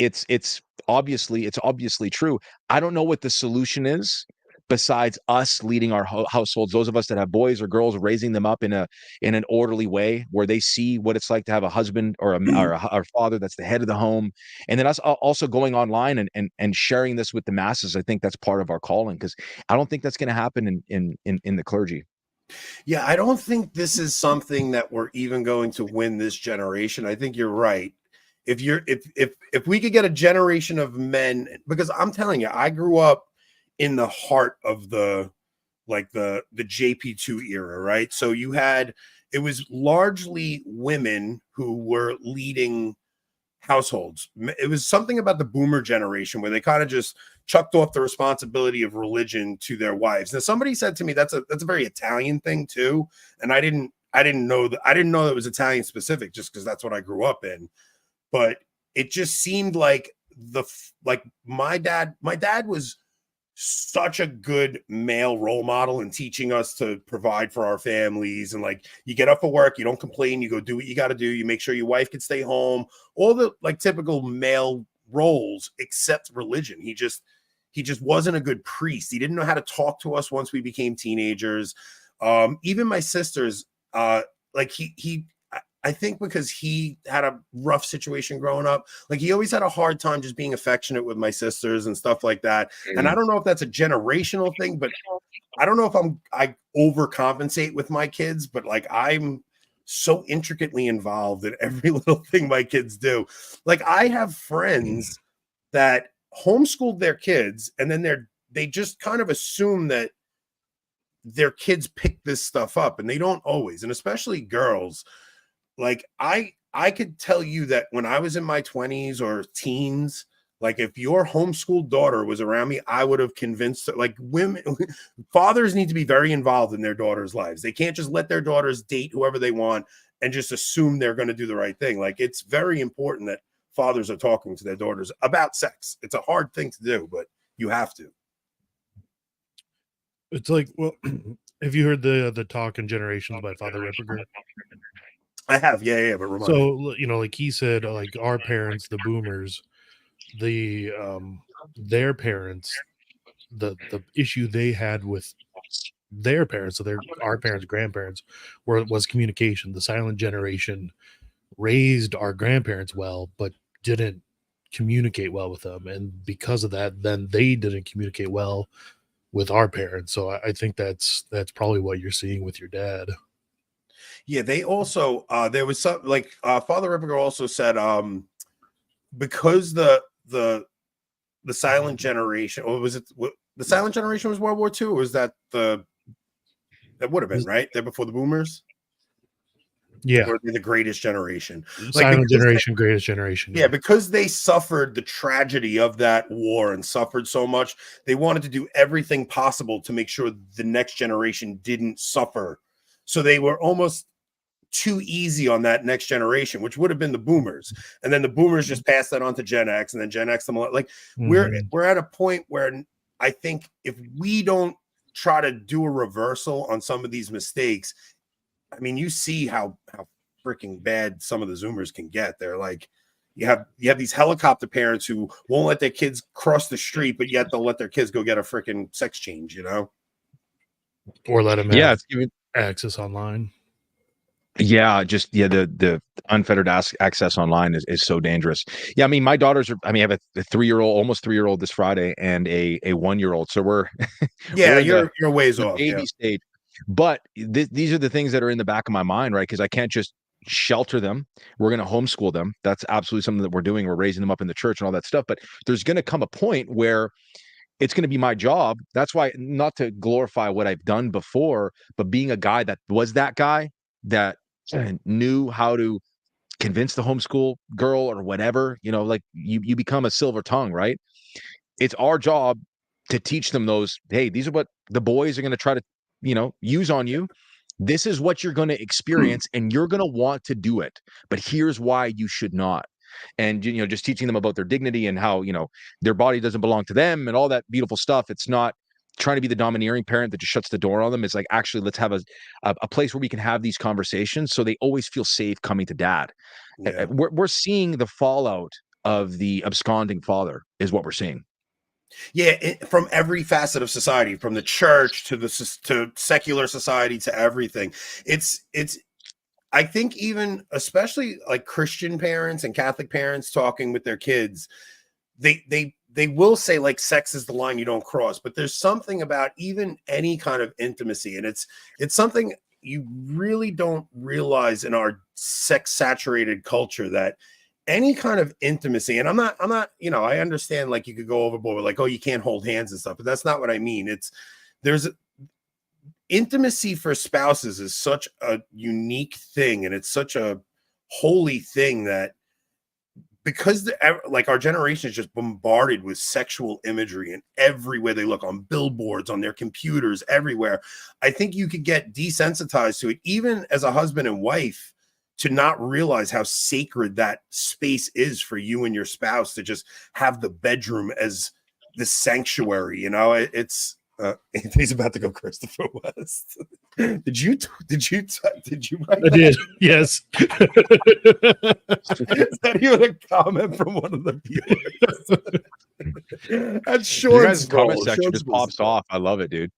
Speaker 4: it's obviously true. I don't know what the solution is besides us leading our households, those of us that have boys or girls, raising them up in an orderly way where they see what it's like to have a husband or a father that's the head of the home, and then us also going online and sharing this with the masses. I think that's part of our calling, because I don't think that's going to happen in the clergy.
Speaker 2: Yeah, I don't think this is something that we're even going to win this generation. I think you're right. If we could get a generation of men, because I'm telling you, I grew up in the heart of the JP2 era, right? So it was largely women who were leading households. It was something about the boomer generation where they kind of just chucked off the responsibility of religion to their wives. Now, somebody said to me that's a very Italian thing too, and I didn't know that it was Italian specific, just because that's what I grew up in. But it just seemed like my dad was such a good male role model in teaching us to provide for our families. And like, you get up for work, you don't complain, you go do what you got to do. You make sure your wife can stay home, all the like typical male roles, except religion. He just wasn't a good priest. He didn't know how to talk to us once we became teenagers. Even my sisters, like I think because he had a rough situation growing up, like he always had a hard time just being affectionate with my sisters and stuff like that. And I don't know if that's a generational thing, but I don't know if I overcompensate with my kids, but like I'm so intricately involved in every little thing my kids do. Like I have friends that homeschooled their kids, and then they just kind of assume that their kids pick this stuff up, and they don't always, and especially girls. Like I could tell you that when I was in my 20s or teens, like if your homeschooled daughter was around me, I would have convinced her. Like fathers need to be very involved in their daughters' lives. They can't just let their daughters date whoever they want and just assume they're going to do the right thing. Like it's very important that fathers are talking to their daughters about sex. It's a hard thing to do, but you have to.
Speaker 3: It's like, well, have you heard the Talk in Generations by Father Ripperger?
Speaker 2: I have, yeah. But remind
Speaker 3: so me. Like he said, like our parents, the boomers, their parents, the issue they had with their parents, so our parents, grandparents, was communication. The silent generation raised our grandparents well, but didn't communicate well with them, and because of that, then they didn't communicate well with our parents. So I think that's probably what you're seeing with your dad.
Speaker 2: Yeah, they also there was some like Father Ripperger also said because the silent generation, or was it the silent generation was World War II, or was that that would have been right there before the boomers?
Speaker 3: Yeah,
Speaker 2: or the greatest generation,
Speaker 3: silent generation, greatest generation.
Speaker 2: Yeah, because they suffered the tragedy of that war and suffered so much, they wanted to do everything possible to make sure the next generation didn't suffer. So they were almost too easy on that next generation, which would have been the boomers, and then the boomers just passed that on to Gen X, and then Gen X. Like we're at a point where I think if we don't try to do a reversal on some of these mistakes, I mean, you see how freaking bad some of the Zoomers can get. They're like, you have these helicopter parents who won't let their kids cross the street, but yet they'll let their kids go get a freaking sex change,
Speaker 3: or let them have access online.
Speaker 4: The unfettered access online is so dangerous. Yeah, I mean, my daughters are. I mean, I have a 3-year-old, almost 3-year-old this Friday, and a 1-year-old. So we're
Speaker 2: you're ways off,
Speaker 4: baby stage. But these are the things that are in the back of my mind, right? Because I can't just shelter them. We're going to homeschool them. That's absolutely something that we're doing. We're raising them up in the church and all that stuff. But there's going to come a point where it's going to be my job. That's why, not to glorify what I've done before, but being a guy that was that guy that knew how to convince the homeschool girl or whatever, like you become a silver tongue, right? It's our job to teach them those, hey, these are what the boys are going to try to, use on you. This is what you're going to experience, and you're going to want to do it. But here's why you should not. And, just teaching them about their dignity and how, their body doesn't belong to them and all that beautiful stuff. It's not trying to be the domineering parent that just shuts the door on them. It's like, actually, let's have a place where we can have these conversations so they always feel safe coming to dad. Yeah. We're seeing the fallout of the absconding father is what we're seeing.
Speaker 2: Yeah, from every facet of society, from the church to secular society to everything. It's I think even especially like Christian parents and Catholic parents talking with their kids, they will say like sex is the line you don't cross, but there's something about even any kind of intimacy, and it's something you really don't realize in our sex saturated culture, that any kind of intimacy, and I'm not, I understand like you could go overboard with like, oh, you can't hold hands and stuff, but that's not what I mean. There's intimacy for spouses is such a unique thing, and it's such a holy thing that because like our generation is just bombarded with sexual imagery in everywhere they look, on billboards, on their computers, everywhere. I think you could get desensitized to it, even as a husband and wife, to not realize how sacred that space is for you and your spouse, to just have the bedroom as the sanctuary. It's Anthony's about to go Christopher West. Did you
Speaker 3: I did, yes.
Speaker 2: Is that even a comment from one of the viewers? That's short.
Speaker 4: Your guys' comment section just pops off. I love it, dude.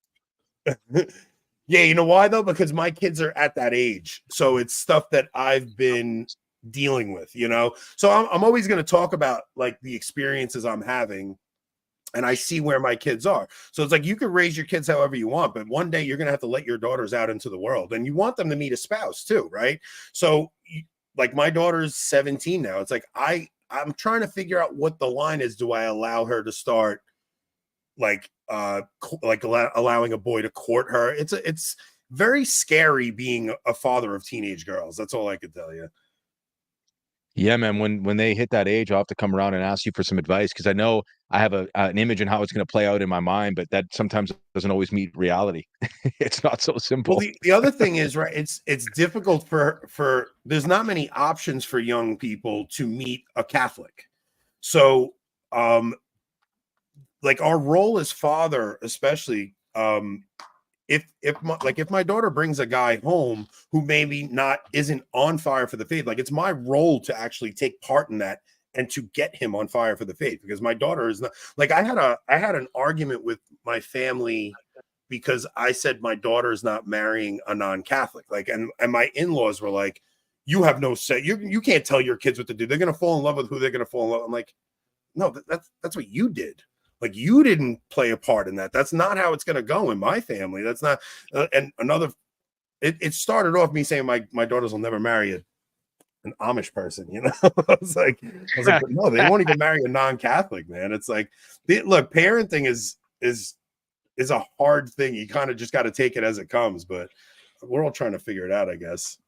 Speaker 2: Yeah, you know why though? Because my kids are at that age. So it's stuff that I've been dealing with, you know? So I'm always going to talk about like the experiences I'm having, and I see where my kids are. So it's like you can raise your kids however you want, but one day you're going to have to let your daughters out into the world, and you want them to meet a spouse too, right? So like my daughter's 17 now. It's like I'm trying to figure out what the line is. Do I allow her to start like allowing a boy to court her? It's very scary being a father of teenage girls. That's all I could tell you.
Speaker 4: Yeah, man. When they hit that age, I'll have to come around and ask you for some advice, because I know I have an image in how it's going to play out in my mind, but that sometimes doesn't always meet reality. It's not so
Speaker 2: Well,
Speaker 4: simple.
Speaker 2: the other thing is, right, it's difficult for there's not many options for young people to meet a Catholic. So like our role as father, especially if my daughter brings a guy home who maybe not isn't on fire for the faith, like it's my role to actually take part in that and to get him on fire for the faith, because my daughter is not like I had an argument with my family because I said my daughter is not marrying a non-Catholic, like, and my in-laws were like, you have no say, you can't tell your kids what to do, they're going to fall in love with who they're going to fall in love. I'm like, no, that's what you did. Like you didn't play a part in that. That's not how it's going to go in my family. That's not. And another, it started off me saying my daughters will never marry an Amish person. You know, I was like, but no, they won't even marry a non-Catholic, man. It's like, look, parenting is a hard thing. You kind of just got to take it as it comes. But we're all trying to figure it out, I guess.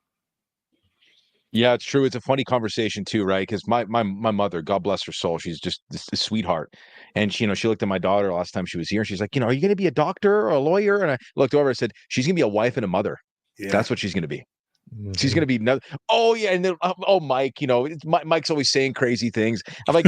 Speaker 4: Yeah, it's true. It's a funny conversation too, right? Because my mother, God bless her soul, she's just this sweetheart. And she, she looked at my daughter last time she was here, and she's like, are you going to be a doctor or a lawyer? And I looked over and said, she's going to be a wife and a mother.
Speaker 2: Yeah.
Speaker 4: That's what she's going to be. She's going to be oh yeah, and then Mike, Mike's always saying crazy things. I'm like,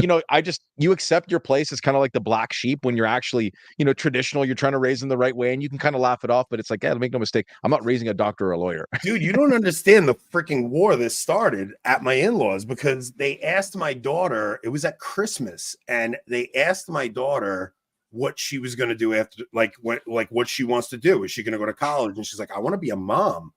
Speaker 4: you accept your place as kind of like the black sheep when you're actually traditional. You're trying to raise them the right way, and you can kind of laugh it off, but it's like, yeah, make no mistake, I'm not raising a doctor or a lawyer.
Speaker 2: Dude, you don't understand the freaking war that started at my in-laws, because they asked my daughter, it was at Christmas, and they asked my daughter what she was going to do after, like what she wants to do. Is she going to go to college? And she's like, I want to be a mom.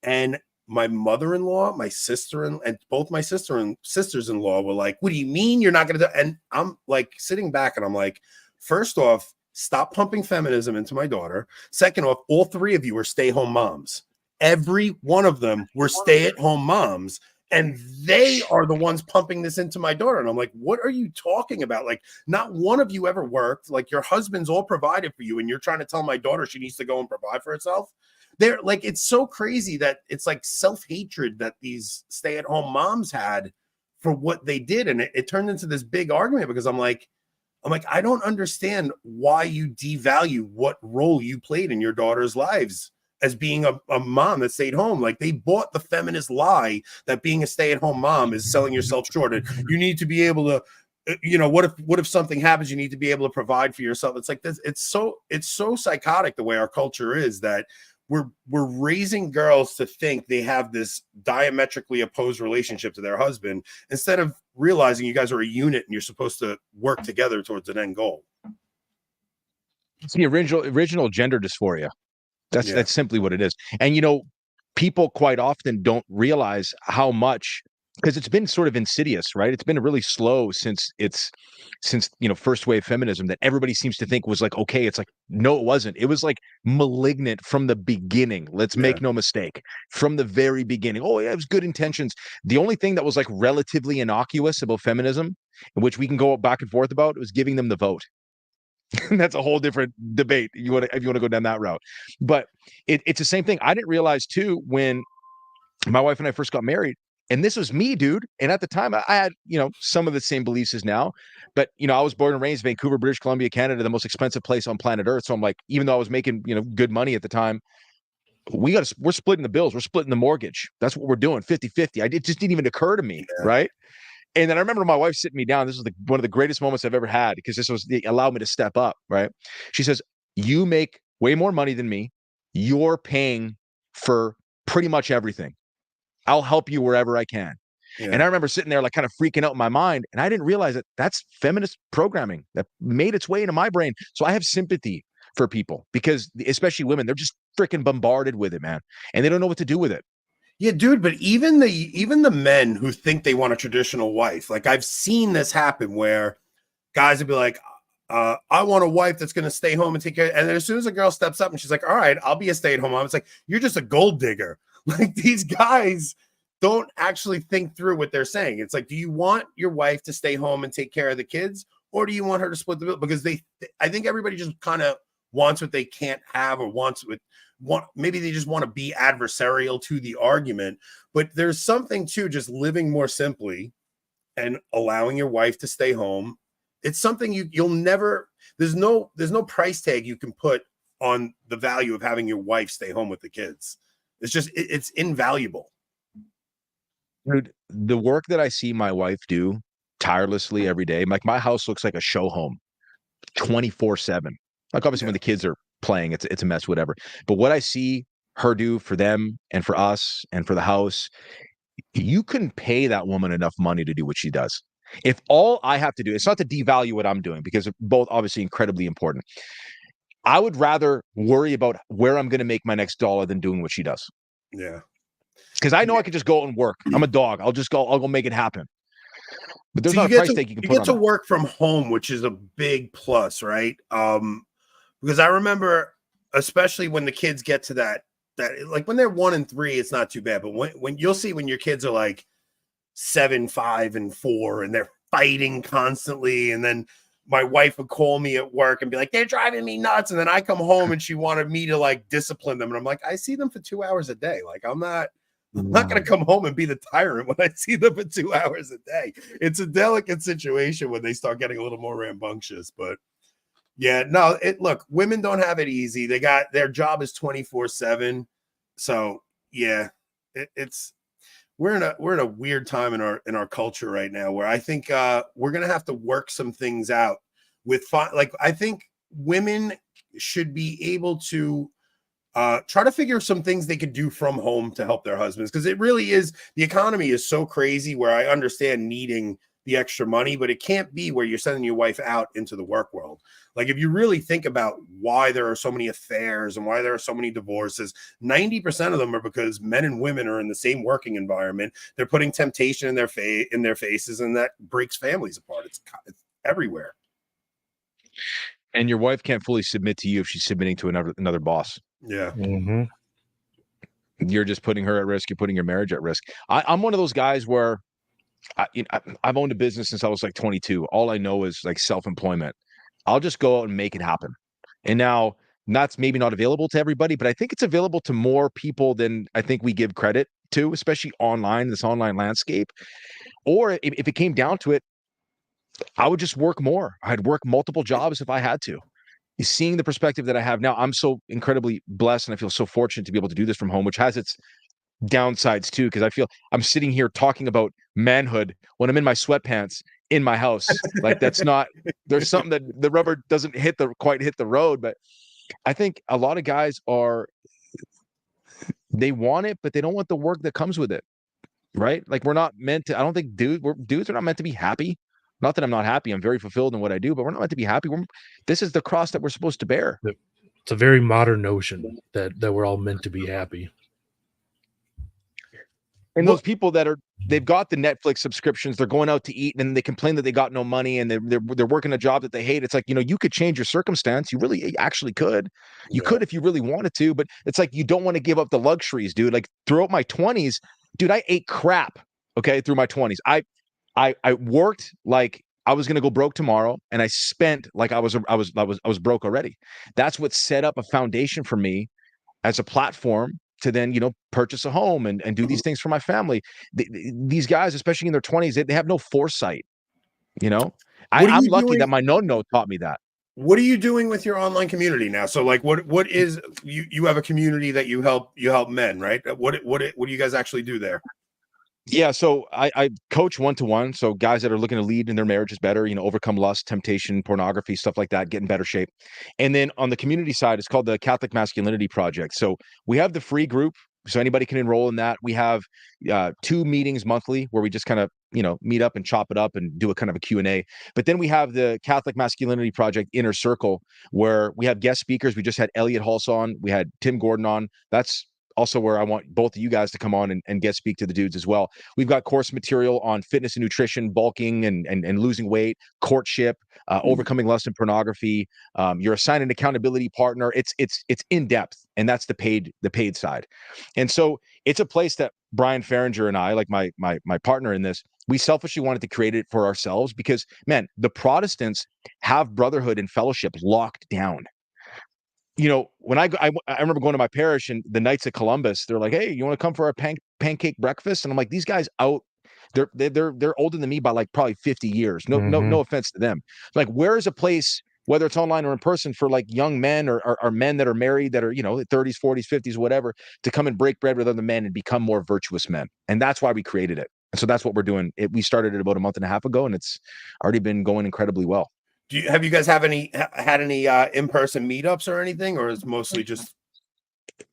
Speaker 2: And my mother-in-law, my sister, and both my sisters-in-law were like, what do you mean you're not going to do? And I'm like sitting back and I'm like, first off, stop pumping feminism into my daughter. Second off, all three of you are stay-home moms. Every one of them were stay-at-home moms, and they are the ones pumping this into my daughter. And I'm like, what are you talking about? Like, not one of you ever worked. Like, your husband's all provided for you, and you're trying to tell my daughter she needs to go and provide for herself. They're like, it's so crazy that it's like self-hatred that these stay-at-home moms had for what they did. And it turned into this big argument, because I'm like, I don't understand why you devalue what role you played in your daughter's lives as being a mom that stayed home. Like, they bought the feminist lie that being a stay-at-home mom is selling yourself short, and you need to be able to, what if something happens, you need to be able to provide for yourself. It's like this. It's so psychotic the way our culture is, that we're raising girls to think they have this diametrically opposed relationship to their husband, instead of realizing you guys are a unit and you're supposed to work together towards an end goal.
Speaker 4: It's the original gender dysphoria. That's simply what it is. And people quite often don't realize how much, because it's been sort of insidious, right? It's been really slow since first wave feminism, that everybody seems to think was like, okay, it's like, no, it wasn't. It was like malignant from the beginning. Let's make no mistake. From the very beginning. Oh yeah, it was good intentions. The only thing that was like relatively innocuous about feminism, which we can go back and forth about, was giving them the vote. That's a whole different debate. If you want to go down that route, but it's the same thing. I didn't realize too, when my wife and I first got married, and this was me, dude. And at the time, I had some of the same beliefs as now, but I was born and raised in Vancouver, British Columbia, Canada, the most expensive place on planet Earth. So I'm like, even though I was making good money at the time, we're splitting the bills, we're splitting the mortgage. That's what we're doing, 50-50. It just didn't even occur to me, right? And then I remember my wife sitting me down. This was one of the greatest moments I've ever had, because it allowed me to step up, right? She says, you make way more money than me. You're paying for pretty much everything. I'll help you wherever I can. Yeah. And I remember sitting there like kind of freaking out in my mind. And I didn't realize that that's feminist programming that made its way into my brain. So I have sympathy for people, because especially women, they're just freaking bombarded with it, man, and they don't know what to do with it.
Speaker 2: Yeah, dude, but even the men who think they want a traditional wife, like I've seen this happen where guys would be like, I want a wife that's going to stay home and take care. And then as soon as a girl steps up and she's like, all right, I'll be a stay-at-home mom. It's like, you're just a gold digger. Like, these guys don't actually think through what they're saying. It's like, do you want your wife to stay home and take care of the kids? Or do you want her to split the bill? Because I think everybody just kind of wants what they can't have, or maybe they just want to be adversarial to the argument. But there's something to just living more simply and allowing your wife to stay home. It's something you'll never, there's no price tag you can put on the value of having your wife stay home with the kids. It's just, it's invaluable.
Speaker 4: Dude, the work that I see my wife do tirelessly every day, like my house looks like a show home 24/7. Like obviously when the kids are playing, it's a mess, whatever. But what I see her do for them and for us and for the house, you couldn't pay that woman enough money to do what she does. If all I have to do, it's not to devalue what I'm doing, because both obviously incredibly important. I would rather worry about where I'm going to make my next dollar than doing what she does.
Speaker 2: Yeah.
Speaker 4: Because I know I could just go and work. I'm a dog. I'll go make it happen. But there's not a price tag you can put on it.
Speaker 2: You get to work from home, which is a big plus, right? Because I remember, especially when the kids get to that like when they're 1 and 3, it's not too bad. But when you'll see when your kids are like 7, 5, and 4, and they're fighting constantly, and then my wife would call me at work and be like, they're driving me nuts. And then I come home and she wanted me to like discipline them. And I'm like, I see them for 2 hours a day. Like, I'm not going to come home and be the tyrant when I see them for 2 hours a day. It's a delicate situation when they start getting a little more rambunctious. But yeah, no, look, women don't have it easy. Their job is 24/7. So yeah, we're in a weird time in our culture right now, where I think we're gonna have to work some things out with I think women should be able to try to figure some things they could do from home to help their husbands, because it really is, the economy is so crazy, where I understand needing the extra money, but it can't be where you're sending your wife out into the work world. Like, if you really think about why there are so many affairs and why there are so many divorces, 90% of them are because men and women are in the same working environment. They're putting temptation in their faces, and that breaks families apart. It's everywhere.
Speaker 4: And your wife can't fully submit to you if she's submitting to another boss.
Speaker 2: Yeah.
Speaker 3: Mm-hmm.
Speaker 4: You're just putting her at risk. You're putting your marriage at risk. I'm one of those guys where I've owned a business since I was like 22. All I know is like self-employment. I'll just go out and make it happen. And now that's maybe not available to everybody, but I think it's available to more people than I think we give credit to, especially online, this online landscape. Or if it came down to it, I would just work more. I'd work multiple jobs if I had to. Seeing the perspective that I have now, I'm so incredibly blessed, and I feel so fortunate to be able to do this from home, which has its downsides too, because I feel I'm sitting here talking about manhood when I'm in my sweatpants in my house. Like, that's not, there's something that the rubber doesn't quite hit the road. But I think a lot of guys they want it, but they don't want the work that comes with it, right? Like, we're not meant to, I don't think dudes are not meant to be happy. Not that I'm not happy, I'm very fulfilled in what I do, but we're not meant to be happy. This is the cross that we're supposed to bear.
Speaker 3: It's a very modern notion that we're all meant to be happy.
Speaker 4: And those people they've got the Netflix subscriptions, they're going out to eat, and they complain that they got no money, and they're working a job that they hate. It's like, you could change your circumstance. You really actually could. You could if you really wanted to, but it's like, you don't want to give up the luxuries, dude. Like, throughout my 20s, dude, I ate crap. Okay, through my 20s, I worked like I was gonna go broke tomorrow, and I spent like I was broke already. That's what set up a foundation for me as a platform to then, purchase a home and do these things for my family. These guys, especially in their 20s, they have no foresight. I'm lucky that my no taught me that.
Speaker 2: What are you doing with your online community now? So like, what is you have a community that you help men, right? What do you guys actually do there?
Speaker 4: Yeah, so I coach one-to-one. So guys that are looking to lead in their marriages better, overcome lust, temptation, pornography, stuff like that, get in better shape. And then on the community side, it's called the Catholic Masculinity Project. So we have the free group So anybody can enroll in that. We have 2 meetings monthly where we just kind of, meet up and chop it up and do a kind of a Q&A. But then we have the Catholic Masculinity Project Inner Circle, where we have guest speakers. We just had Elliot Hulse on. We had Tim Gordon on. That's also where I want both of you guys to come on and guest speak to the dudes as well. We've got course material on fitness and nutrition, bulking and losing weight, courtship, overcoming lust and pornography. You're assigned an accountability partner. It's in depth, and that's the paid side. And so it's a place that Brian Farringer and I, like my partner in this, we selfishly wanted to create it for ourselves because, man, the Protestants have brotherhood and fellowship locked down. When I remember going to my parish and the Knights of Columbus, they're like, "Hey, you want to come for our pancake breakfast?" And I'm like, "These guys they're older than me by like probably 50 years. No offense to them. Like, where is a place, whether it's online or in person, for like young men or men that are married that are 30s, 40s, 50s, whatever, to come and break bread with other men and become more virtuous men?" And that's why we created it. And so that's what we're doing. We started it about a month and a half ago, and it's already been going incredibly well.
Speaker 2: Have you guys had any in-person meetups or anything, or is it mostly just?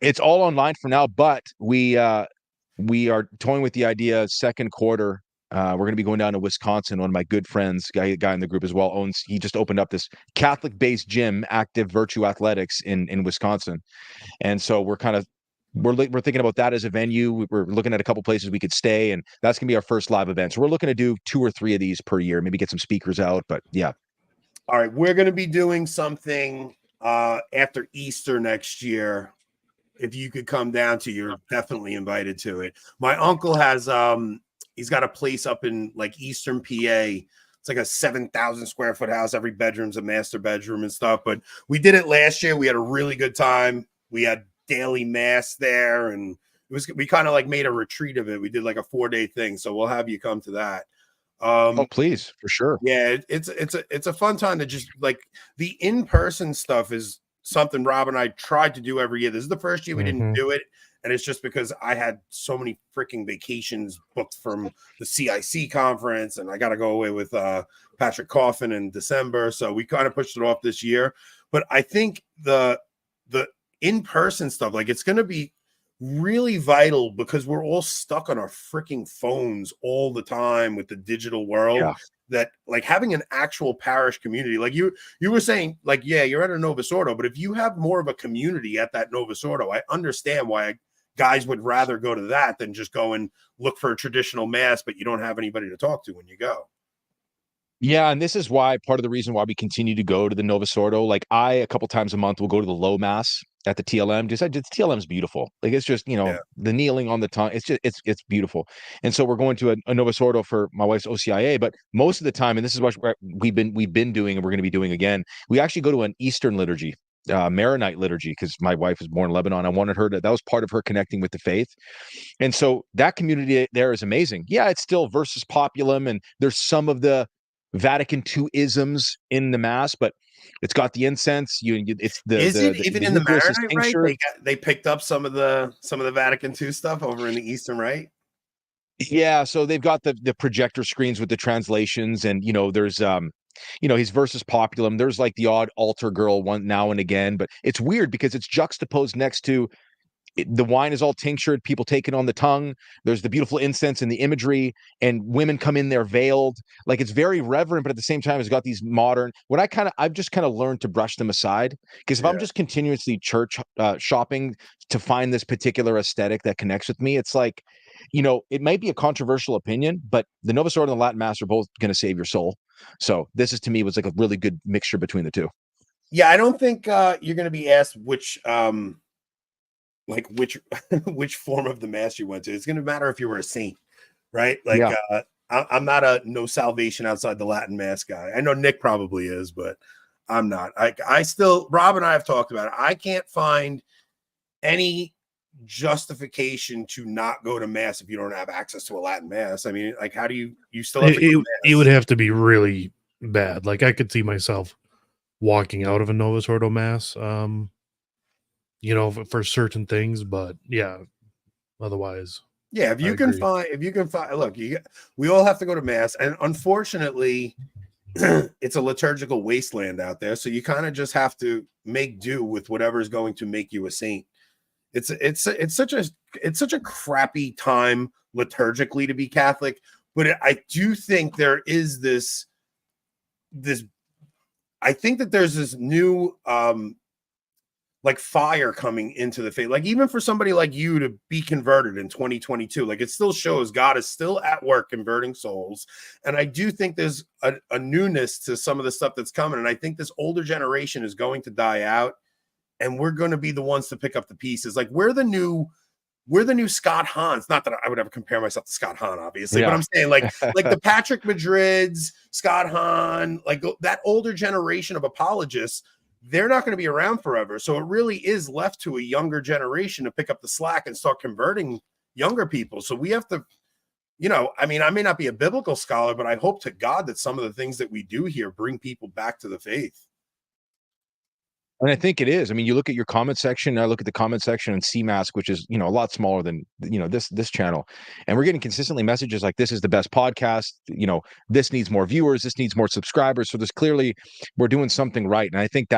Speaker 4: It's all online for now, but we are toying with the idea. Second quarter, we're going to be going down to Wisconsin. One of my good friends, guy in the group as well, he just opened up this Catholic-based gym, Active Virtue Athletics in Wisconsin, and so we're thinking about that as a venue. We're looking at a couple places we could stay, and that's going to be our first live event. So we're looking to do 2 or 3 of these per year, maybe get some speakers out, but yeah.
Speaker 2: All right, we're going to be doing something after Easter next year. If you could come down you're definitely invited to it. My uncle has he's got a place up in like Eastern PA. It's like a 7,000 square foot house. Every bedroom's a master bedroom and stuff. But we did it last year. We had a really good time. We had daily mass there, and we kind of like made a retreat of it. We did like a 4-day thing. So we'll have you come to that.
Speaker 4: Oh, please, for sure.
Speaker 2: Yeah, it's a fun time to just like the in-person stuff is something Rob and I tried to do every year. This is the first year we didn't do it, and it's just because I had so many freaking vacations booked from the CIC conference, and I got to go away with Patrick Coffin in December, so we kind of pushed it off this year. But I think the in-person stuff, like, it's going to be really vital because we're all stuck on our freaking phones all the time with the digital world. Yeah. That like having an actual parish community, like you were saying, like, yeah, you're at a Novus Ordo, but if you have more of a community at that Novus Ordo, I understand why guys would rather go to that than just go and look for a traditional mass, but you don't have anybody to talk to when you go.
Speaker 4: Yeah, and this is why part of the reason why we continue to go to the Novus Ordo. Like, a couple times a month will go to the low mass at the TLM. The TLM is beautiful. Like, it's just the kneeling on the tongue. It's beautiful. And so we're going to a Novus Ordo for my wife's OCIA. But most of the time, and this is what we've been doing, and we're going to be doing again. We actually go to an Eastern liturgy, Maronite liturgy, because my wife was born in Lebanon. I wanted her that was part of her connecting with the faith. And so that community there is amazing. Yeah, it's still versus populum, and there's some of the Vatican II isms in the mass, but it's got the incense. It's the
Speaker 2: even in the Maronite rite? They picked up some of the Vatican II stuff over in the Eastern Rite.
Speaker 4: Yeah, so they've got the projector screens with the translations, and there's his versus populum. There's like the odd altar girl one now and again, but it's weird because it's juxtaposed next to the wine is all tinctured, people take it on the tongue. There's the beautiful incense and the imagery, and women come in there veiled. Like, it's very reverent, but at the same time, it's got these modern. I've just kind of learned to brush them aside, because if I'm just continuously church shopping to find this particular aesthetic that connects with me, it's like, it might be a controversial opinion, but the Novus Ordo and the Latin Mass are both going to save your soul. So this is, to me, was like a really good mixture between the two.
Speaker 2: Yeah, I don't think you're going to be asked which form of the mass you went to. It's going to matter if you were a saint, right? Like, I'm not a no salvation outside the Latin mass guy. I know Nick probably is, but I'm not. I still, Rob and I have talked about it. I can't find any justification to not go to mass if you don't have access to a Latin mass. I mean, like, how do you still have to go to mass?
Speaker 3: It would have to be really bad. Like, I could see myself walking out of a Novus Ordo mass, for certain things, but yeah, otherwise.
Speaker 2: Yeah, if you can find, look, we all have to go to mass, and unfortunately, it's a liturgical wasteland out there. So you kind of just have to make do with whatever is going to make you a saint it's such a crappy time liturgically to be Catholic, but I do think there is this I think that there's this new like fire coming into the faith. Like even for somebody like you to be converted in 2022, like it still shows God is still at work converting souls. And I do think there's a newness to some of the stuff that's coming. And I think this older generation is going to die out, and we're going to be the ones to pick up the pieces. Like we're the new Scott Hahn's. Not that I would ever compare myself to Scott Hahn, obviously, but I'm saying like the Patrick Madrids, Scott Hahn, like that older generation of apologists, they're not going to be around forever. So it really is left to a younger generation to pick up the slack and start converting younger people. So we have to, I mean, I may not be a biblical scholar, but I hope to God that some of the things that we do here bring people back to the faith.
Speaker 4: And I think it is. I mean, you look at your comment section. I look at the comment section on CMask, which is, a lot smaller than, this channel. And we're getting consistently messages like, this is the best podcast. This needs more viewers. This needs more subscribers. So there's clearly, we're doing something right. And I think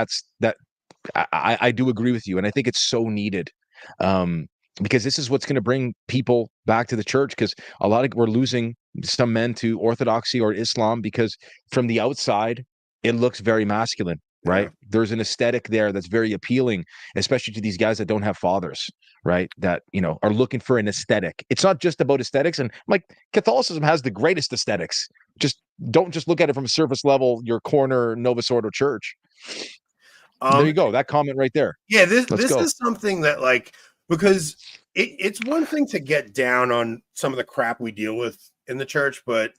Speaker 4: I do agree with you. And I think it's so needed because this is what's going to bring people back to the church, because we're losing some men to Orthodoxy or Islam because from the outside, it looks very masculine. Right. Yeah. There's an aesthetic there that's very appealing, especially to these guys that don't have fathers, right? That, are looking for an aesthetic. It's not just about aesthetics. And like Catholicism has the greatest aesthetics. Don't look at it from a surface level, your corner Novus Ordo church. There you go. That comment right there.
Speaker 2: Yeah. This is something that because it's one thing to get down on some of the crap we deal with in the church, but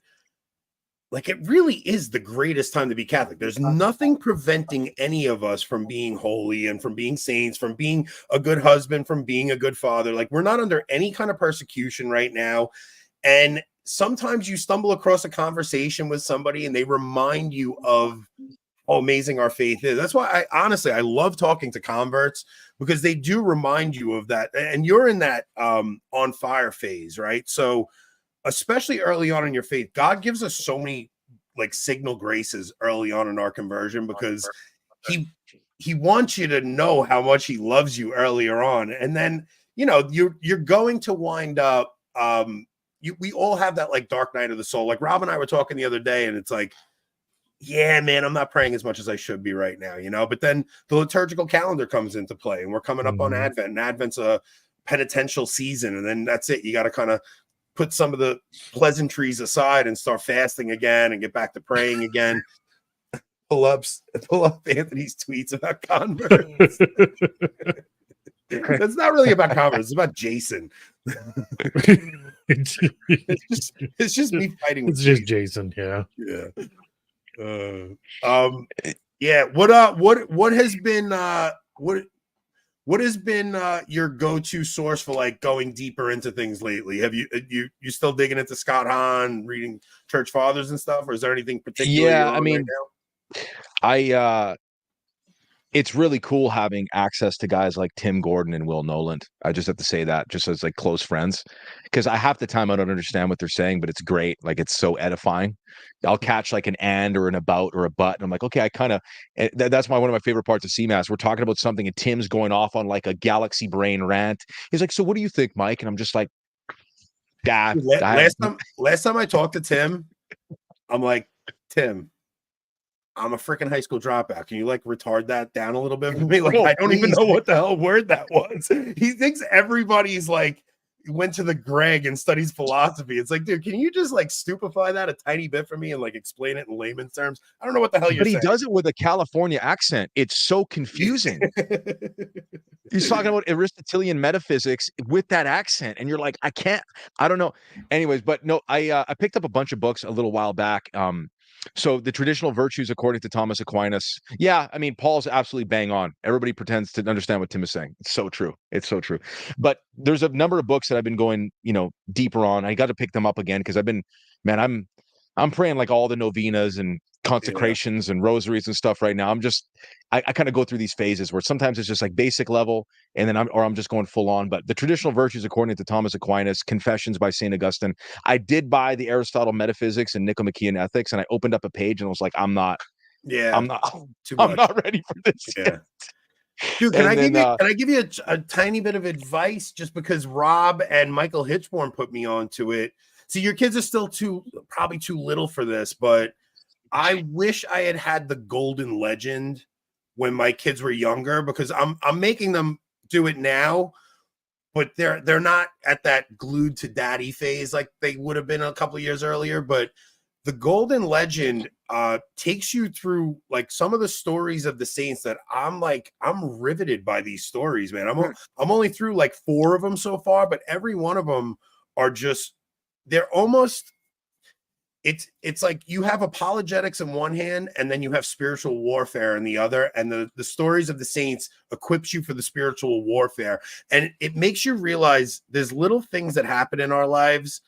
Speaker 2: it really is the greatest time to be Catholic. There's nothing preventing any of us from being holy and from being saints, from being a good husband, from being a good father. We're not under any kind of persecution right now. And sometimes you stumble across a conversation with somebody and they remind you of how amazing our faith is. That's why I love talking to converts, because they do remind you of that. And you're in that on fire phase, right? So especially early on in your faith, God gives us so many signal graces early on in our conversion, because he wants you to know how much he loves you earlier on. And then, you're going to wind up, we all have that dark night of the soul. Rob and I were talking the other day, and it's yeah, man, I'm not praying as much as I should be right now, but then the liturgical calendar comes into play, and we're coming up on Advent, and Advent's a penitential season. And then that's it. You got to kind of put some of the pleasantries aside and start fasting again and get back to praying again. Pull up Anthony's tweets about converts. It's not really about converts. It's about Jason. it's just me fighting with
Speaker 3: Jason. Yeah.
Speaker 2: Yeah. What has been what has been your go-to source for going deeper into things lately? Have you still digging into Scott Hahn, reading church fathers and stuff, or is there anything particular?
Speaker 4: Yeah, I mean, it's really cool having access to guys like Tim Gordon and Will Noland. I just have to say that, just as close friends, because half the time I don't understand what they're saying, but it's great. It's so edifying. I'll catch an and or an about or a but, and I'm like, okay, I kind of. That's one of my favorite parts of CMass. We're talking about something, and Tim's going off on a galaxy brain rant. He's like, "So what do you think, Mike?" And I'm just like,
Speaker 2: Last time I talked to Tim, I'm like, Tim, I'm a freaking high school dropout. Can you retard that down a little bit for me? I don't even know what the hell word that was. He thinks everybody's went to the Greg and studies philosophy. It's dude, can you just stupefy that a tiny bit for me and explain it in layman's terms? I don't know what the hell you're saying.
Speaker 4: But he does it with a California accent. It's so confusing. He's talking about Aristotelian metaphysics with that accent, and you're like, I don't know. Anyways, but no, I picked up a bunch of books a little while back. So the traditional virtues, according to Thomas Aquinas. Yeah, I mean, Paul's absolutely bang on. Everybody pretends to understand what Tim is saying. It's so true. It's so true. But there's a number of books that I've been going, deeper on. I got to pick them up again because I'm praying all the novenas and consecrations and rosaries and stuff right now. I kind of go through these phases where sometimes it's just basic level, and then I'm just going full on. But the traditional virtues, according to Thomas Aquinas, Confessions by St. Augustine. I did buy the Aristotle Metaphysics and Nicomachean Ethics, and I opened up a page and I was like, I'm not ready for this yet.
Speaker 2: Dude, can
Speaker 4: And
Speaker 2: I give you a tiny bit of advice just because Rob and Michael Hitchborn put me onto it? See, your kids are still probably too little for this, but I wish I had had the golden legend when my kids were younger, because I'm making them do it now, but they're not at that glued to daddy phase like they would have been a couple of years earlier. But the golden legend takes you through like some of the stories of the saints that I'm riveted by these stories, man. I'm only through like 4 of them so far, but every one of them are just, they're almost, it's like you have apologetics in one hand and then you have spiritual warfare in the other, and the stories of the saints equips you for the spiritual warfare, and it makes you realize there's little things that happen in our lives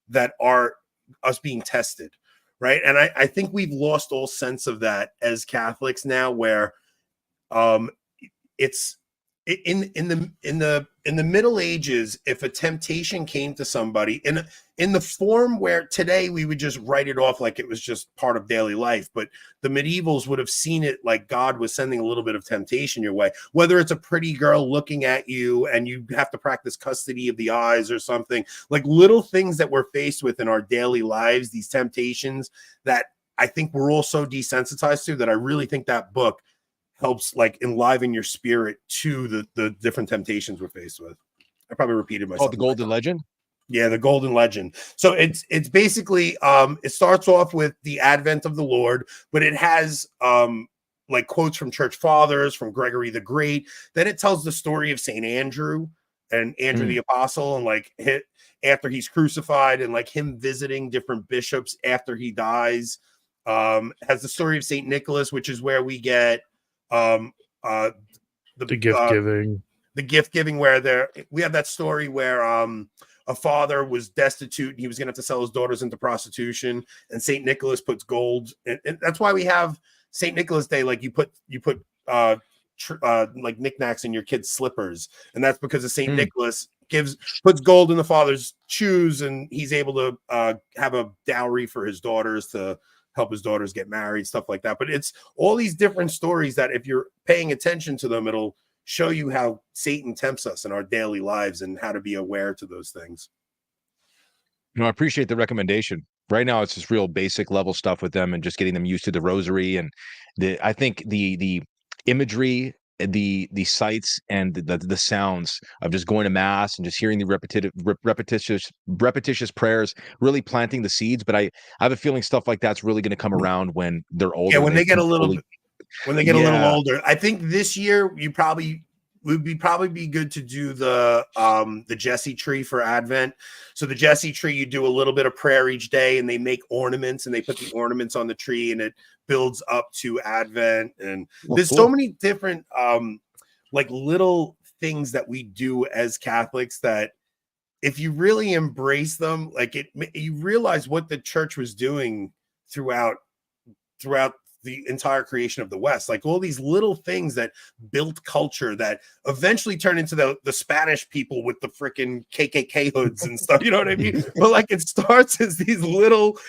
Speaker 2: that are us being tested, right? And I think we've lost all sense of that as Catholics now, where it's in the Middle Ages, if a temptation came to somebody in the form where today we would just write it off like it was just part of daily life, but the medievals would have seen it like God was sending a little bit of temptation your way, whether it's a pretty girl looking at you and you have to practice custody of the eyes or something, like little things that we're faced with in our daily lives, these temptations that I think we're all so desensitized to, that I really think that book helps like enliven your spirit to the different temptations we're faced with. I probably repeated myself.
Speaker 4: Oh, the golden legend?
Speaker 2: Yeah, the golden legend. So it's basically it starts off with the advent of the Lord, but it has like quotes from church fathers, from Gregory the Great. Then it tells the story of Saint Andrew and Andrew the Apostle, and like after he's crucified, and like him visiting different bishops after he dies. Has the story of Saint Nicholas, which is where we get the gift giving, where we have that story where a father was destitute and he was going to have to sell his daughters into prostitution, and Saint Nicholas puts gold, and that's why we have Saint Nicholas Day. Like you put like knickknacks in your kids' slippers, and that's because of Saint Nicholas puts gold in the father's shoes, and he's able to have a dowry for his daughters to help his daughters get married, stuff like that. But it's all these different stories that if you're paying attention to them, it'll show you how Satan tempts us in our daily lives and how to be aware to those things.
Speaker 4: I appreciate the recommendation. Right now, it's just real basic level stuff with them and just getting them used to the rosary. And I think the imagery, the sights, and the sounds of just going to mass and just hearing the repetitious prayers, really planting the seeds. But I have a feeling stuff like that's really going to come around when they're older.
Speaker 2: Yeah, when they get a little older. I think this year would be good to do the Jesse tree for Advent. So the Jesse tree, you do a little bit of prayer each day, and they make ornaments, and they put the ornaments on the tree, and it builds up to Advent. And there's so many different like little things that we do as Catholics that if you really embrace them, like you realize what the church was doing throughout the entire creation of the West, like all these little things that built culture that eventually turned into the Spanish people with the freaking KKK hoods and stuff. You know what I mean? But like it starts as these little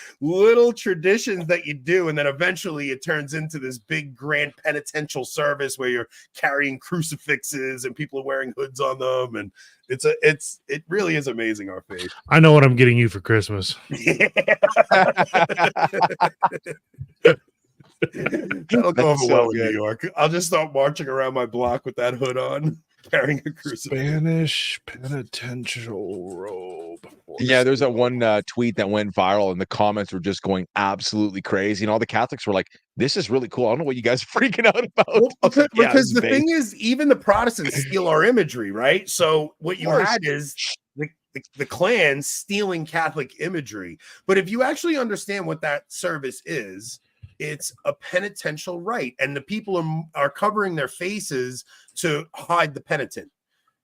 Speaker 2: traditions that you do, and then eventually it turns into this big grand penitential service where you're carrying crucifixes and people are wearing hoods on them, and it really is amazing, our faith.
Speaker 3: I know what I'm getting you for Christmas.
Speaker 2: Yeah. That'll go over well in New York. I'll just start marching around my block with that hood on, carrying a crucifix.
Speaker 3: Spanish penitential robe.
Speaker 4: Yeah, there's that one tweet that went viral, and the comments were just going absolutely crazy. And all the Catholics were like, "This is really cool. I don't know what you guys are freaking out about."
Speaker 2: Well, because the thing is, even the Protestants steal our imagery, right? So what you had is the clans stealing Catholic imagery. But if you actually understand what that service is, it's a penitential rite, and the people are covering their faces to hide the penitent,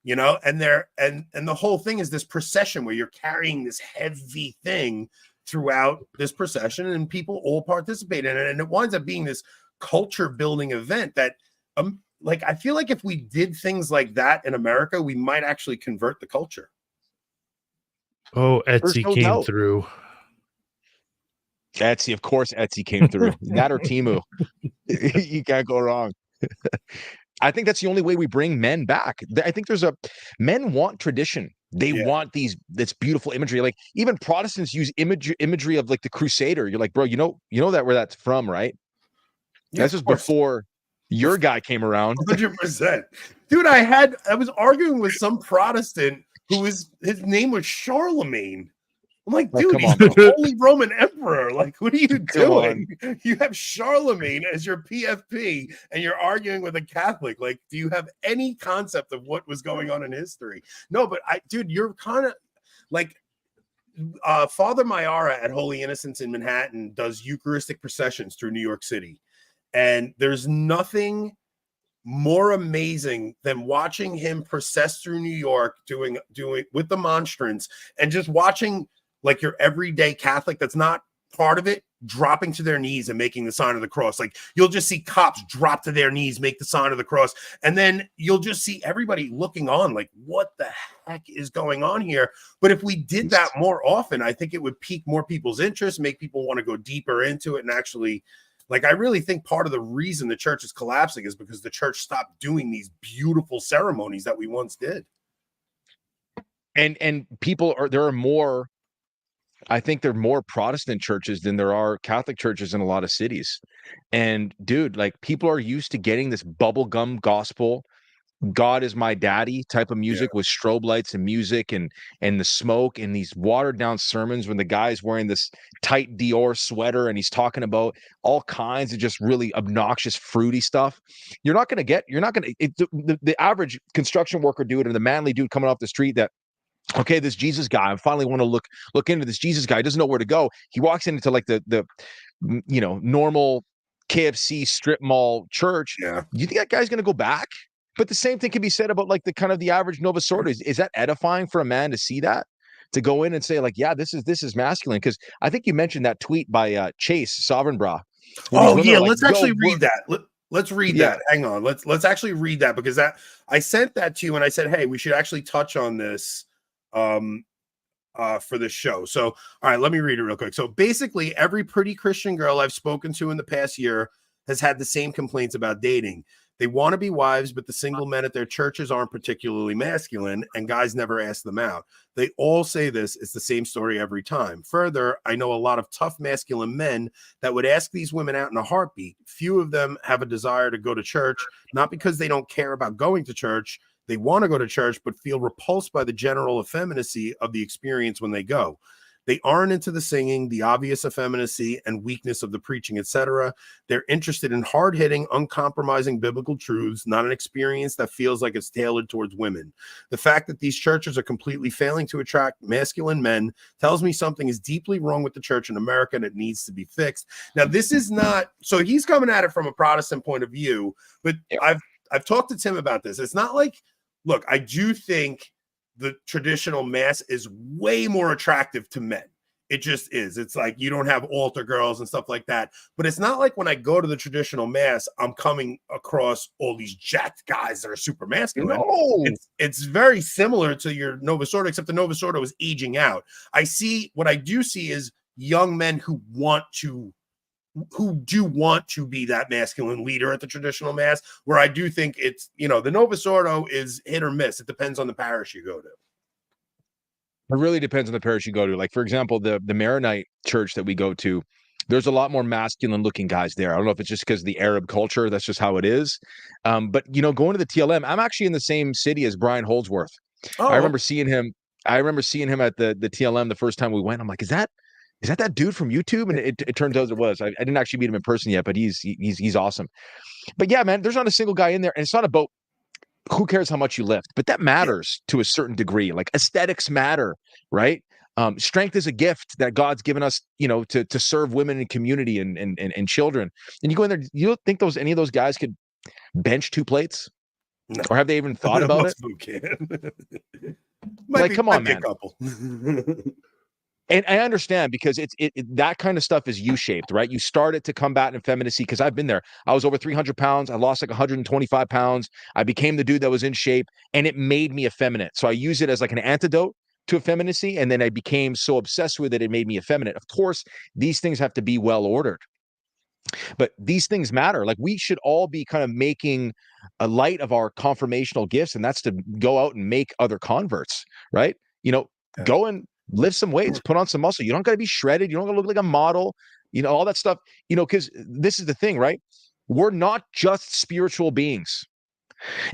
Speaker 2: you know, and the whole thing is this procession where you're carrying this heavy thing throughout this procession, and people all participate in it, and it winds up being this culture building event that like I feel like if we did things like that in America, we might actually convert the culture.
Speaker 3: Oh, Etsy came through.
Speaker 4: Etsy, of course, Etsy came through. That or Temu. You can't go wrong. I think that's the only way we bring men back. I think men want tradition. They want this beautiful imagery. Like even Protestants use imagery of like the Crusader. You're like, bro, you know that where that's from, right?
Speaker 2: Yeah,
Speaker 4: this was before your guy came around.
Speaker 2: 100%. Dude, I was arguing with some Protestant his name was Charlemagne. I'm like, dude, he's the Holy Roman Emperor. Like, what are you doing? You have Charlemagne as your PFP and you're arguing with a Catholic. Like, do you have any concept of what was going on in history? No, but dude, you're kind of like Father Mayara at Holy Innocents in Manhattan does Eucharistic processions through New York City. And there's nothing more amazing than watching him process through New York doing with the monstrance and just watching like your everyday Catholic that's not part of it dropping to their knees and making the sign of the cross. Like you'll just see cops drop to their knees, make the sign of the cross. And then you'll just see everybody looking on like, what the heck is going on here? But if we did that more often, I think it would pique more people's interest, make people want to go deeper into it. And actually, like, I really think part of the reason the church is collapsing is because the church stopped doing these beautiful ceremonies that we once did.
Speaker 4: And I think there are more Protestant churches than there are Catholic churches in a lot of cities. And dude, like people are used to getting this bubblegum gospel, God is my daddy type of music with strobe lights and music and the smoke and these watered down sermons when the guy's wearing this tight Dior sweater and he's talking about all kinds of just really obnoxious, fruity stuff. The average construction worker dude or the manly dude coming off the street that, okay, this Jesus guy, I finally want to look into this Jesus guy. He doesn't know where to go. He walks into like the normal KFC strip mall church.
Speaker 2: Yeah.
Speaker 4: You think that guy's going to go back? But the same thing can be said about like the kind of the average Novus Ordo. Is that edifying for a man to see that? To go in and say like, yeah, this is masculine? Because I think you mentioned that tweet by Chase Sovereign Bra.
Speaker 2: Oh yeah, like, let's actually read that. Let's read that. Hang on. Let's actually read that because I sent that to you and I said, hey, we should actually touch on this for this show. So, all right, let me read it real quick. So basically, every pretty Christian girl I've spoken to in the past year has had the same complaints about dating. They want to be wives, but the single men at their churches aren't particularly masculine, and guys never ask them out. They all say this. It's the same story every time. Further, I know a lot of tough masculine men that would ask these women out in a heartbeat. Few of them have a desire to go to church, not because they don't care about going to church. They want to go to church, but feel repulsed by the general effeminacy of the experience when they go. They aren't into the singing, the obvious effeminacy and weakness of the preaching, etc. They're interested in hard-hitting, uncompromising biblical truths, not an experience that feels like it's tailored towards women. The fact that these churches are completely failing to attract masculine men tells me something is deeply wrong with the church in America and it needs to be fixed. Now, this is not, so he's coming at it from a Protestant point of view, but I've talked to Tim about this. It's not like, look, I do think the traditional mass is way more attractive to men. It just is. It's like you don't have altar girls and stuff like that. But it's not like when I go to the traditional mass, I'm coming across all these jacked guys that are super masculine. No. It's very similar to your Novus Ordo, except the Novus Ordo is aging out. What I do see is young men who do want to be that masculine leader at the traditional mass, where I do think it's, the Novus Ordo is hit or miss. It depends on the parish you go to.
Speaker 4: It really depends on the parish you go to. Like, for example, the Maronite church that we go to, there's a lot more masculine looking guys there. I don't know if it's just because of the Arab culture. That's just how it is. But, going to the TLM, I'm actually in the same city as Brian Holdsworth. Oh. I remember seeing him at the TLM the first time we went. I'm like, is that dude from YouTube? And it turns out it was. I didn't actually meet him in person yet, but he's awesome. But yeah, man, there's not a single guy in there. And it's not about who cares how much you lift, but that matters to a certain degree. Like aesthetics matter, right? Strength is a gift that God's given us, to serve women in community and children. And you go in there, you don't think any of those guys could bench 2 plates? No. Or have they even thought about it? Like, come on, man. And I understand because it's that kind of stuff is U-shaped, right? You start it to combat effeminacy because I've been there. I was over 300 pounds. I lost like 125 pounds. I became the dude that was in shape and it made me effeminate. So I use it as like an antidote to effeminacy. And then I became so obsessed with it, it made me effeminate. Of course, these things have to be well ordered. But these things matter. Like, we should all be kind of making a light of our conformational gifts, and that's to go out and make other converts, right?
Speaker 2: Yeah.
Speaker 4: Go and lift some weights, put on some muscle. You don't got to be shredded. You don't got to look like a model, all that stuff, because this is the thing, right? We're not just spiritual beings.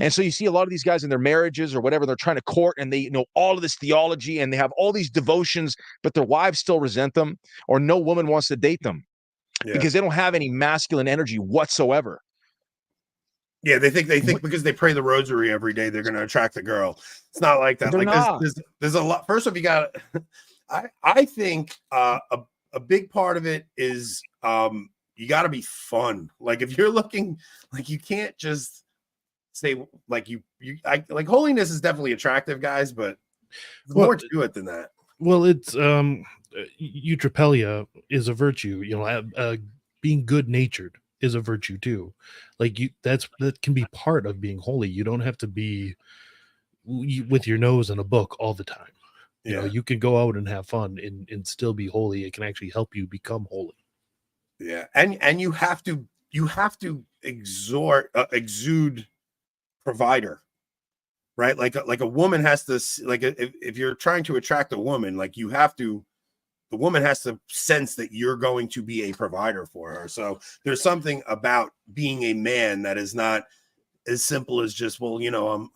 Speaker 4: And so you see a lot of these guys in their marriages or whatever, they're trying to court, and they know all of this theology and they have all these devotions, but their wives still resent them, or no woman wants to date them because they don't have any masculine energy whatsoever.
Speaker 2: Yeah, they think because they pray the rosary every day, they're going to attract the girl. It's not like that.
Speaker 4: They're
Speaker 2: Like
Speaker 4: not.
Speaker 2: there's a lot. First off, you got. I think a big part of it is you got to be fun. Like, if you're looking, like, you can't just say like like holiness is definitely attractive, guys, but there's more to it than that.
Speaker 3: Well, it's eutrapelia is a virtue. Being good natured is a virtue too. Like, that can be part of being holy. You don't have to be with your nose in a book all the time. You can go out and have fun and still be holy. It can actually help you become holy.
Speaker 2: Yeah, and you have to exude provider, right? Like a woman has to, like, if you're trying to attract a woman, like, the woman has to sense that you're going to be a provider for her. So there's something about being a man that is not as simple as just, well,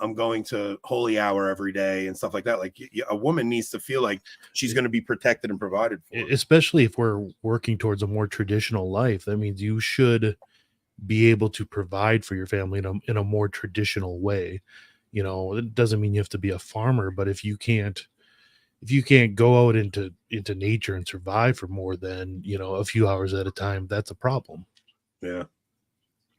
Speaker 2: I'm going to holy hour every day and stuff like that. Like, a woman needs to feel like she's going to be protected and provided for.
Speaker 3: Especially if we're working towards a more traditional life, that means you should be able to provide for your family in a more traditional way. It doesn't mean you have to be a farmer, but if you can't go out into nature and survive for more than a few hours at a time, that's a problem.
Speaker 2: Yeah,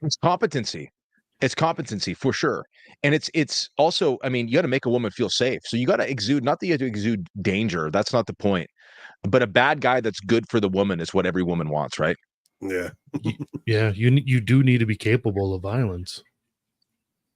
Speaker 4: it's competency for sure. And it's also, I mean, you got to make a woman feel safe, so you got to exude, not that you have to exude danger, that's not the point, but a bad guy that's good for the woman is what every woman wants, right?
Speaker 3: You do need to be capable of violence.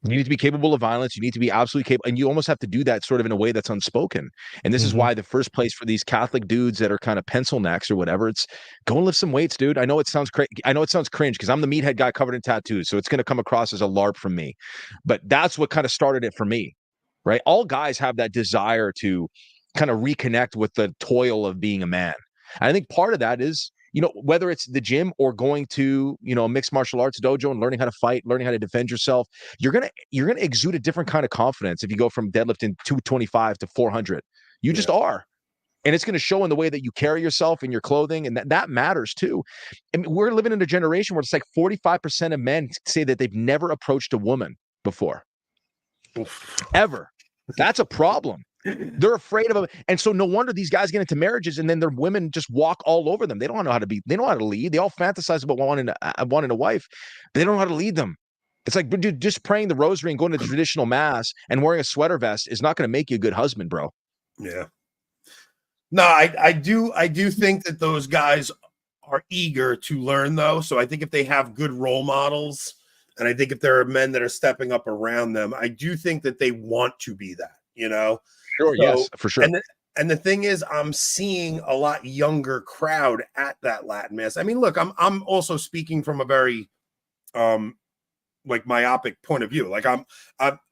Speaker 4: You need to be capable of violence. You need to be absolutely capable. And you almost have to do that sort of in a way that's unspoken. And this is why the first place for these Catholic dudes that are kind of pencil necks or whatever, it's go and lift some weights, dude. I know it sounds cringe because I'm the meathead guy covered in tattoos. So it's going to come across as a LARP from me. But that's what kind of started it for me, right? All guys have that desire to kind of reconnect with the toil of being a man. And I think part of that is, whether it's the gym or going to, a mixed martial arts dojo and learning how to fight, learning how to defend yourself, you're going to exude a different kind of confidence if you go from deadlifting 225 to 400. You just are. And it's going to show in the way that you carry yourself and your clothing. And that matters too. I mean, we're living in a generation where it's like 45% of men say that they've never approached a woman before. Ever. That's a problem. They're afraid of them. And so no wonder these guys get into marriages and then their women just walk all over them. They don't know how to lead. They all fantasize about wanting a wife, but they don't know how to lead them. It's like, dude, just praying the rosary and going to the traditional mass and wearing a sweater vest is not going to make you a good husband, bro.
Speaker 2: Yeah. No, I do think that those guys are eager to learn, though. So I think if they have good role models, and I think if there are men that are stepping up around them, I do think that they want to be that,
Speaker 4: Sure, so, yes, for sure.
Speaker 2: And the thing is, I'm seeing a lot younger crowd at that Latin mass. I mean, look, I'm also speaking from a very like myopic point of view. Like I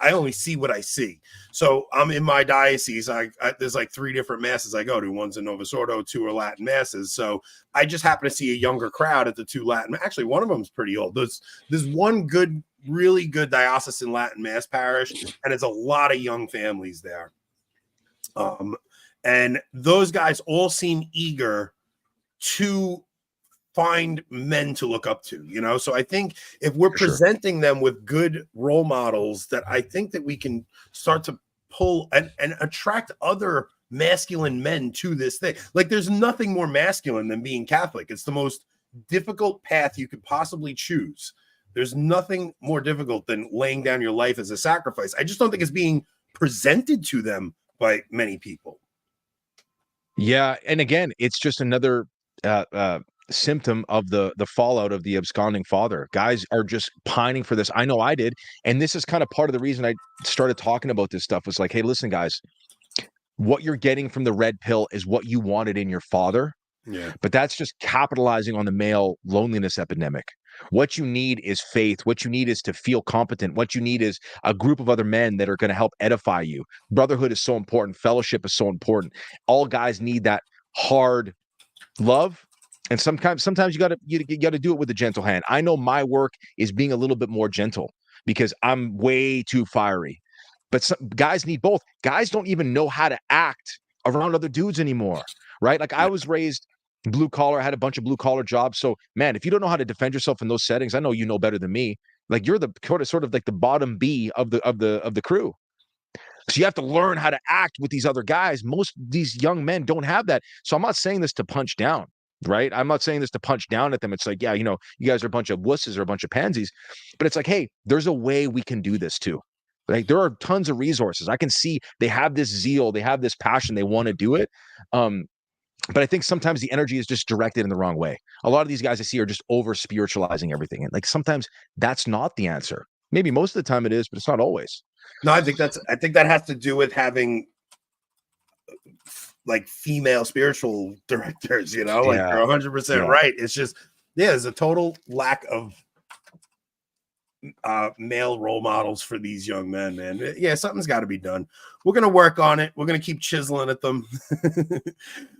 Speaker 2: only see what I see. So I'm in my diocese. I there's like 3 different masses I go to. One's in Novus Ordo, 2 are Latin masses. So I just happen to see a younger crowd at the 2 Latin. Actually, one of them is pretty old. There's one really good diocesan Latin mass parish, and it's a lot of young families there. And those guys all seem eager to find men to look up to, so I think if we're presenting them with good role models, that I think that we can start to pull and attract other masculine men to this thing. Like, there's nothing more masculine than being Catholic. It's the most difficult path you could possibly choose. There's nothing more difficult than laying down your life as a sacrifice. I just don't think it's being presented to them by many people.
Speaker 4: Yeah, and again, it's just another symptom of the fallout of the absconding father. Guys are just pining for this. I know I did, and this is kind of part of the reason I started talking about this stuff. Was like, hey, listen, guys, what you're getting from the red pill is what you wanted in your father.
Speaker 2: Yeah.
Speaker 4: But that's just capitalizing on the male loneliness epidemic. What you need is faith. What you need is to feel competent. What you need is a group of other men that are going to help edify you. Brotherhood is so important. Fellowship is so important. All guys need that hard love. And sometimes you got to do it with a gentle hand. I know my work is being a little bit more gentle because I'm way too fiery. But guys need both. Guys don't even know how to act around other dudes anymore, right? Like I was raised blue collar, I had a bunch of blue collar jobs. So man, if you don't know how to defend yourself in those settings, I know you know better than me. Like you're the sort of like the bottom B of the crew. So you have to learn how to act with these other guys. Most of these young men don't have that. So I'm not saying this to punch down, right? I'm not saying this to punch down at them. It's like, yeah, you know, you guys are a bunch of wusses or a bunch of pansies. But it's like, hey, there's a way we can do this too. Like there are tons of resources. I can see they have this zeal, they have this passion, they want to do it. But I think sometimes the energy is just directed in the wrong way. A lot of these guys I see are just over spiritualizing everything. And like sometimes that's not the answer. Maybe most of the time it is, but it's not always.
Speaker 2: No, I think that has to do with having like female spiritual directors, you know, like you're 100% right. It's just, there's a total lack of male role models for these young men, man. Yeah, something's got to be done. We're going to work on it. We're going to keep chiseling at them.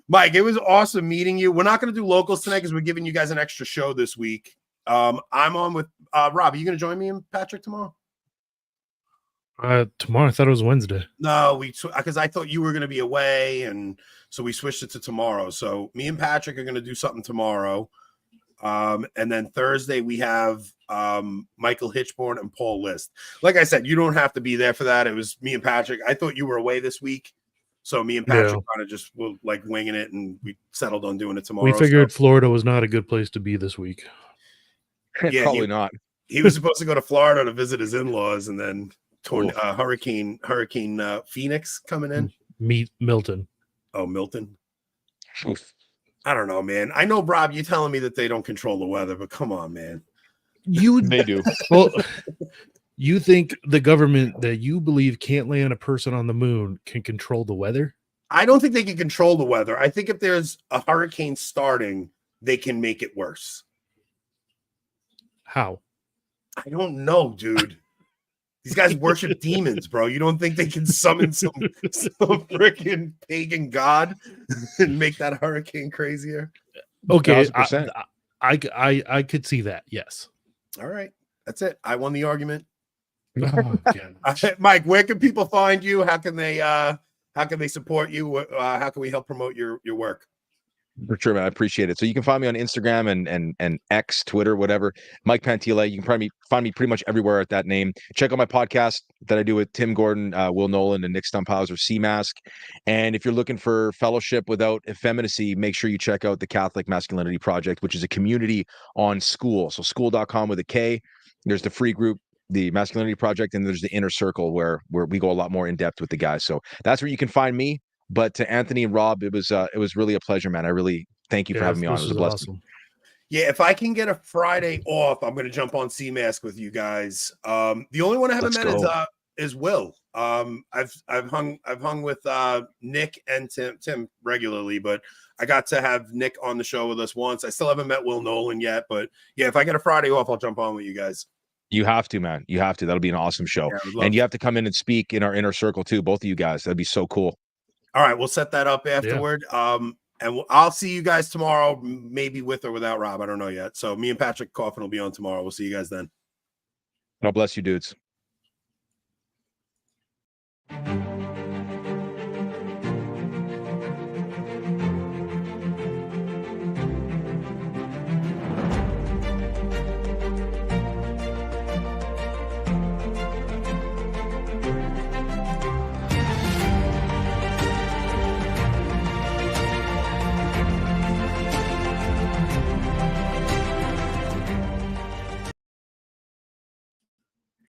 Speaker 2: Mike, it was awesome meeting you. We're not going to do locals tonight because we're giving you guys an extra show this week. I'm on with Rob. Are you going to join me and Patrick tomorrow?
Speaker 3: Tomorrow, I thought it was Wednesday.
Speaker 2: No, because I thought you were going to be away, and so we switched it to tomorrow. So me and Patrick are going to do something tomorrow, and then Thursday we have Michael Hitchborn and Paul List. Like I said, you don't have to be there for that. It was me and Patrick. I thought you were away this week, so me and Patrick kind of just were like winging it, and we settled on doing it tomorrow.
Speaker 3: We figured Florida was not a good place to be this week.
Speaker 4: Yeah, probably not.
Speaker 2: He was supposed to go to Florida to visit his in-laws, and then Hurricane Phoenix coming in.
Speaker 3: Meet Milton.
Speaker 2: Oh, Milton. Oof. I don't know, man. I know, Rob, you're telling me that they don't control the weather, but come on, man.
Speaker 4: They do.
Speaker 3: Well, you think the government that you believe can't land a person on the moon can control the weather?
Speaker 2: I don't think they can control the weather. I think if there's a hurricane starting, they can make it worse.
Speaker 3: How?
Speaker 2: I don't know, dude. These guys worship demons, bro. You don't think they can summon some freaking pagan god and make that hurricane crazier?
Speaker 3: Okay, I could see that. Yes.
Speaker 2: All right, that's it. I won the argument.
Speaker 3: Oh,
Speaker 2: Mike, where can people find you? How can they support you? How can we help promote your work?
Speaker 4: For sure, man. I appreciate it. So you can find me on Instagram and X, Twitter, whatever. Mike Pantile. You can probably find me pretty much everywhere at that name. Check out my podcast that I do with Tim Gordon, Will Nolan, and Nick Stumphauser, C-Mask. And if you're looking for fellowship without effeminacy, make sure you check out the Catholic Masculinity Project, which is a community on School. So school.com with a K. There's the free group, the Masculinity Project, and there's the Inner Circle where we go a lot more in depth with the guys. So that's where you can find me. But to Anthony and Rob, it was really a pleasure, man. I really thank you for having me on. It was a blessing.
Speaker 3: Awesome.
Speaker 2: Yeah, if I can get a Friday off, I'm going to jump on C-Mask with you guys. The only one I haven't met is Will. I've hung with Nick and Tim regularly, but I got to have Nick on the show with us once. I still haven't met Will Nolan yet, but yeah, if I get a Friday off, I'll jump on with you guys.
Speaker 4: You have to, man. You have to. That'll be an awesome show. Yeah, and you have to come in and speak in our Inner Circle too, both of you guys. That'd be so cool.
Speaker 2: All right, we'll set that up afterward. Yeah. And I'll see you guys tomorrow, maybe with or without Rob. I don't know yet. So me and Patrick Coffin will be on tomorrow. We'll see you guys then.
Speaker 4: God bless you, dudes.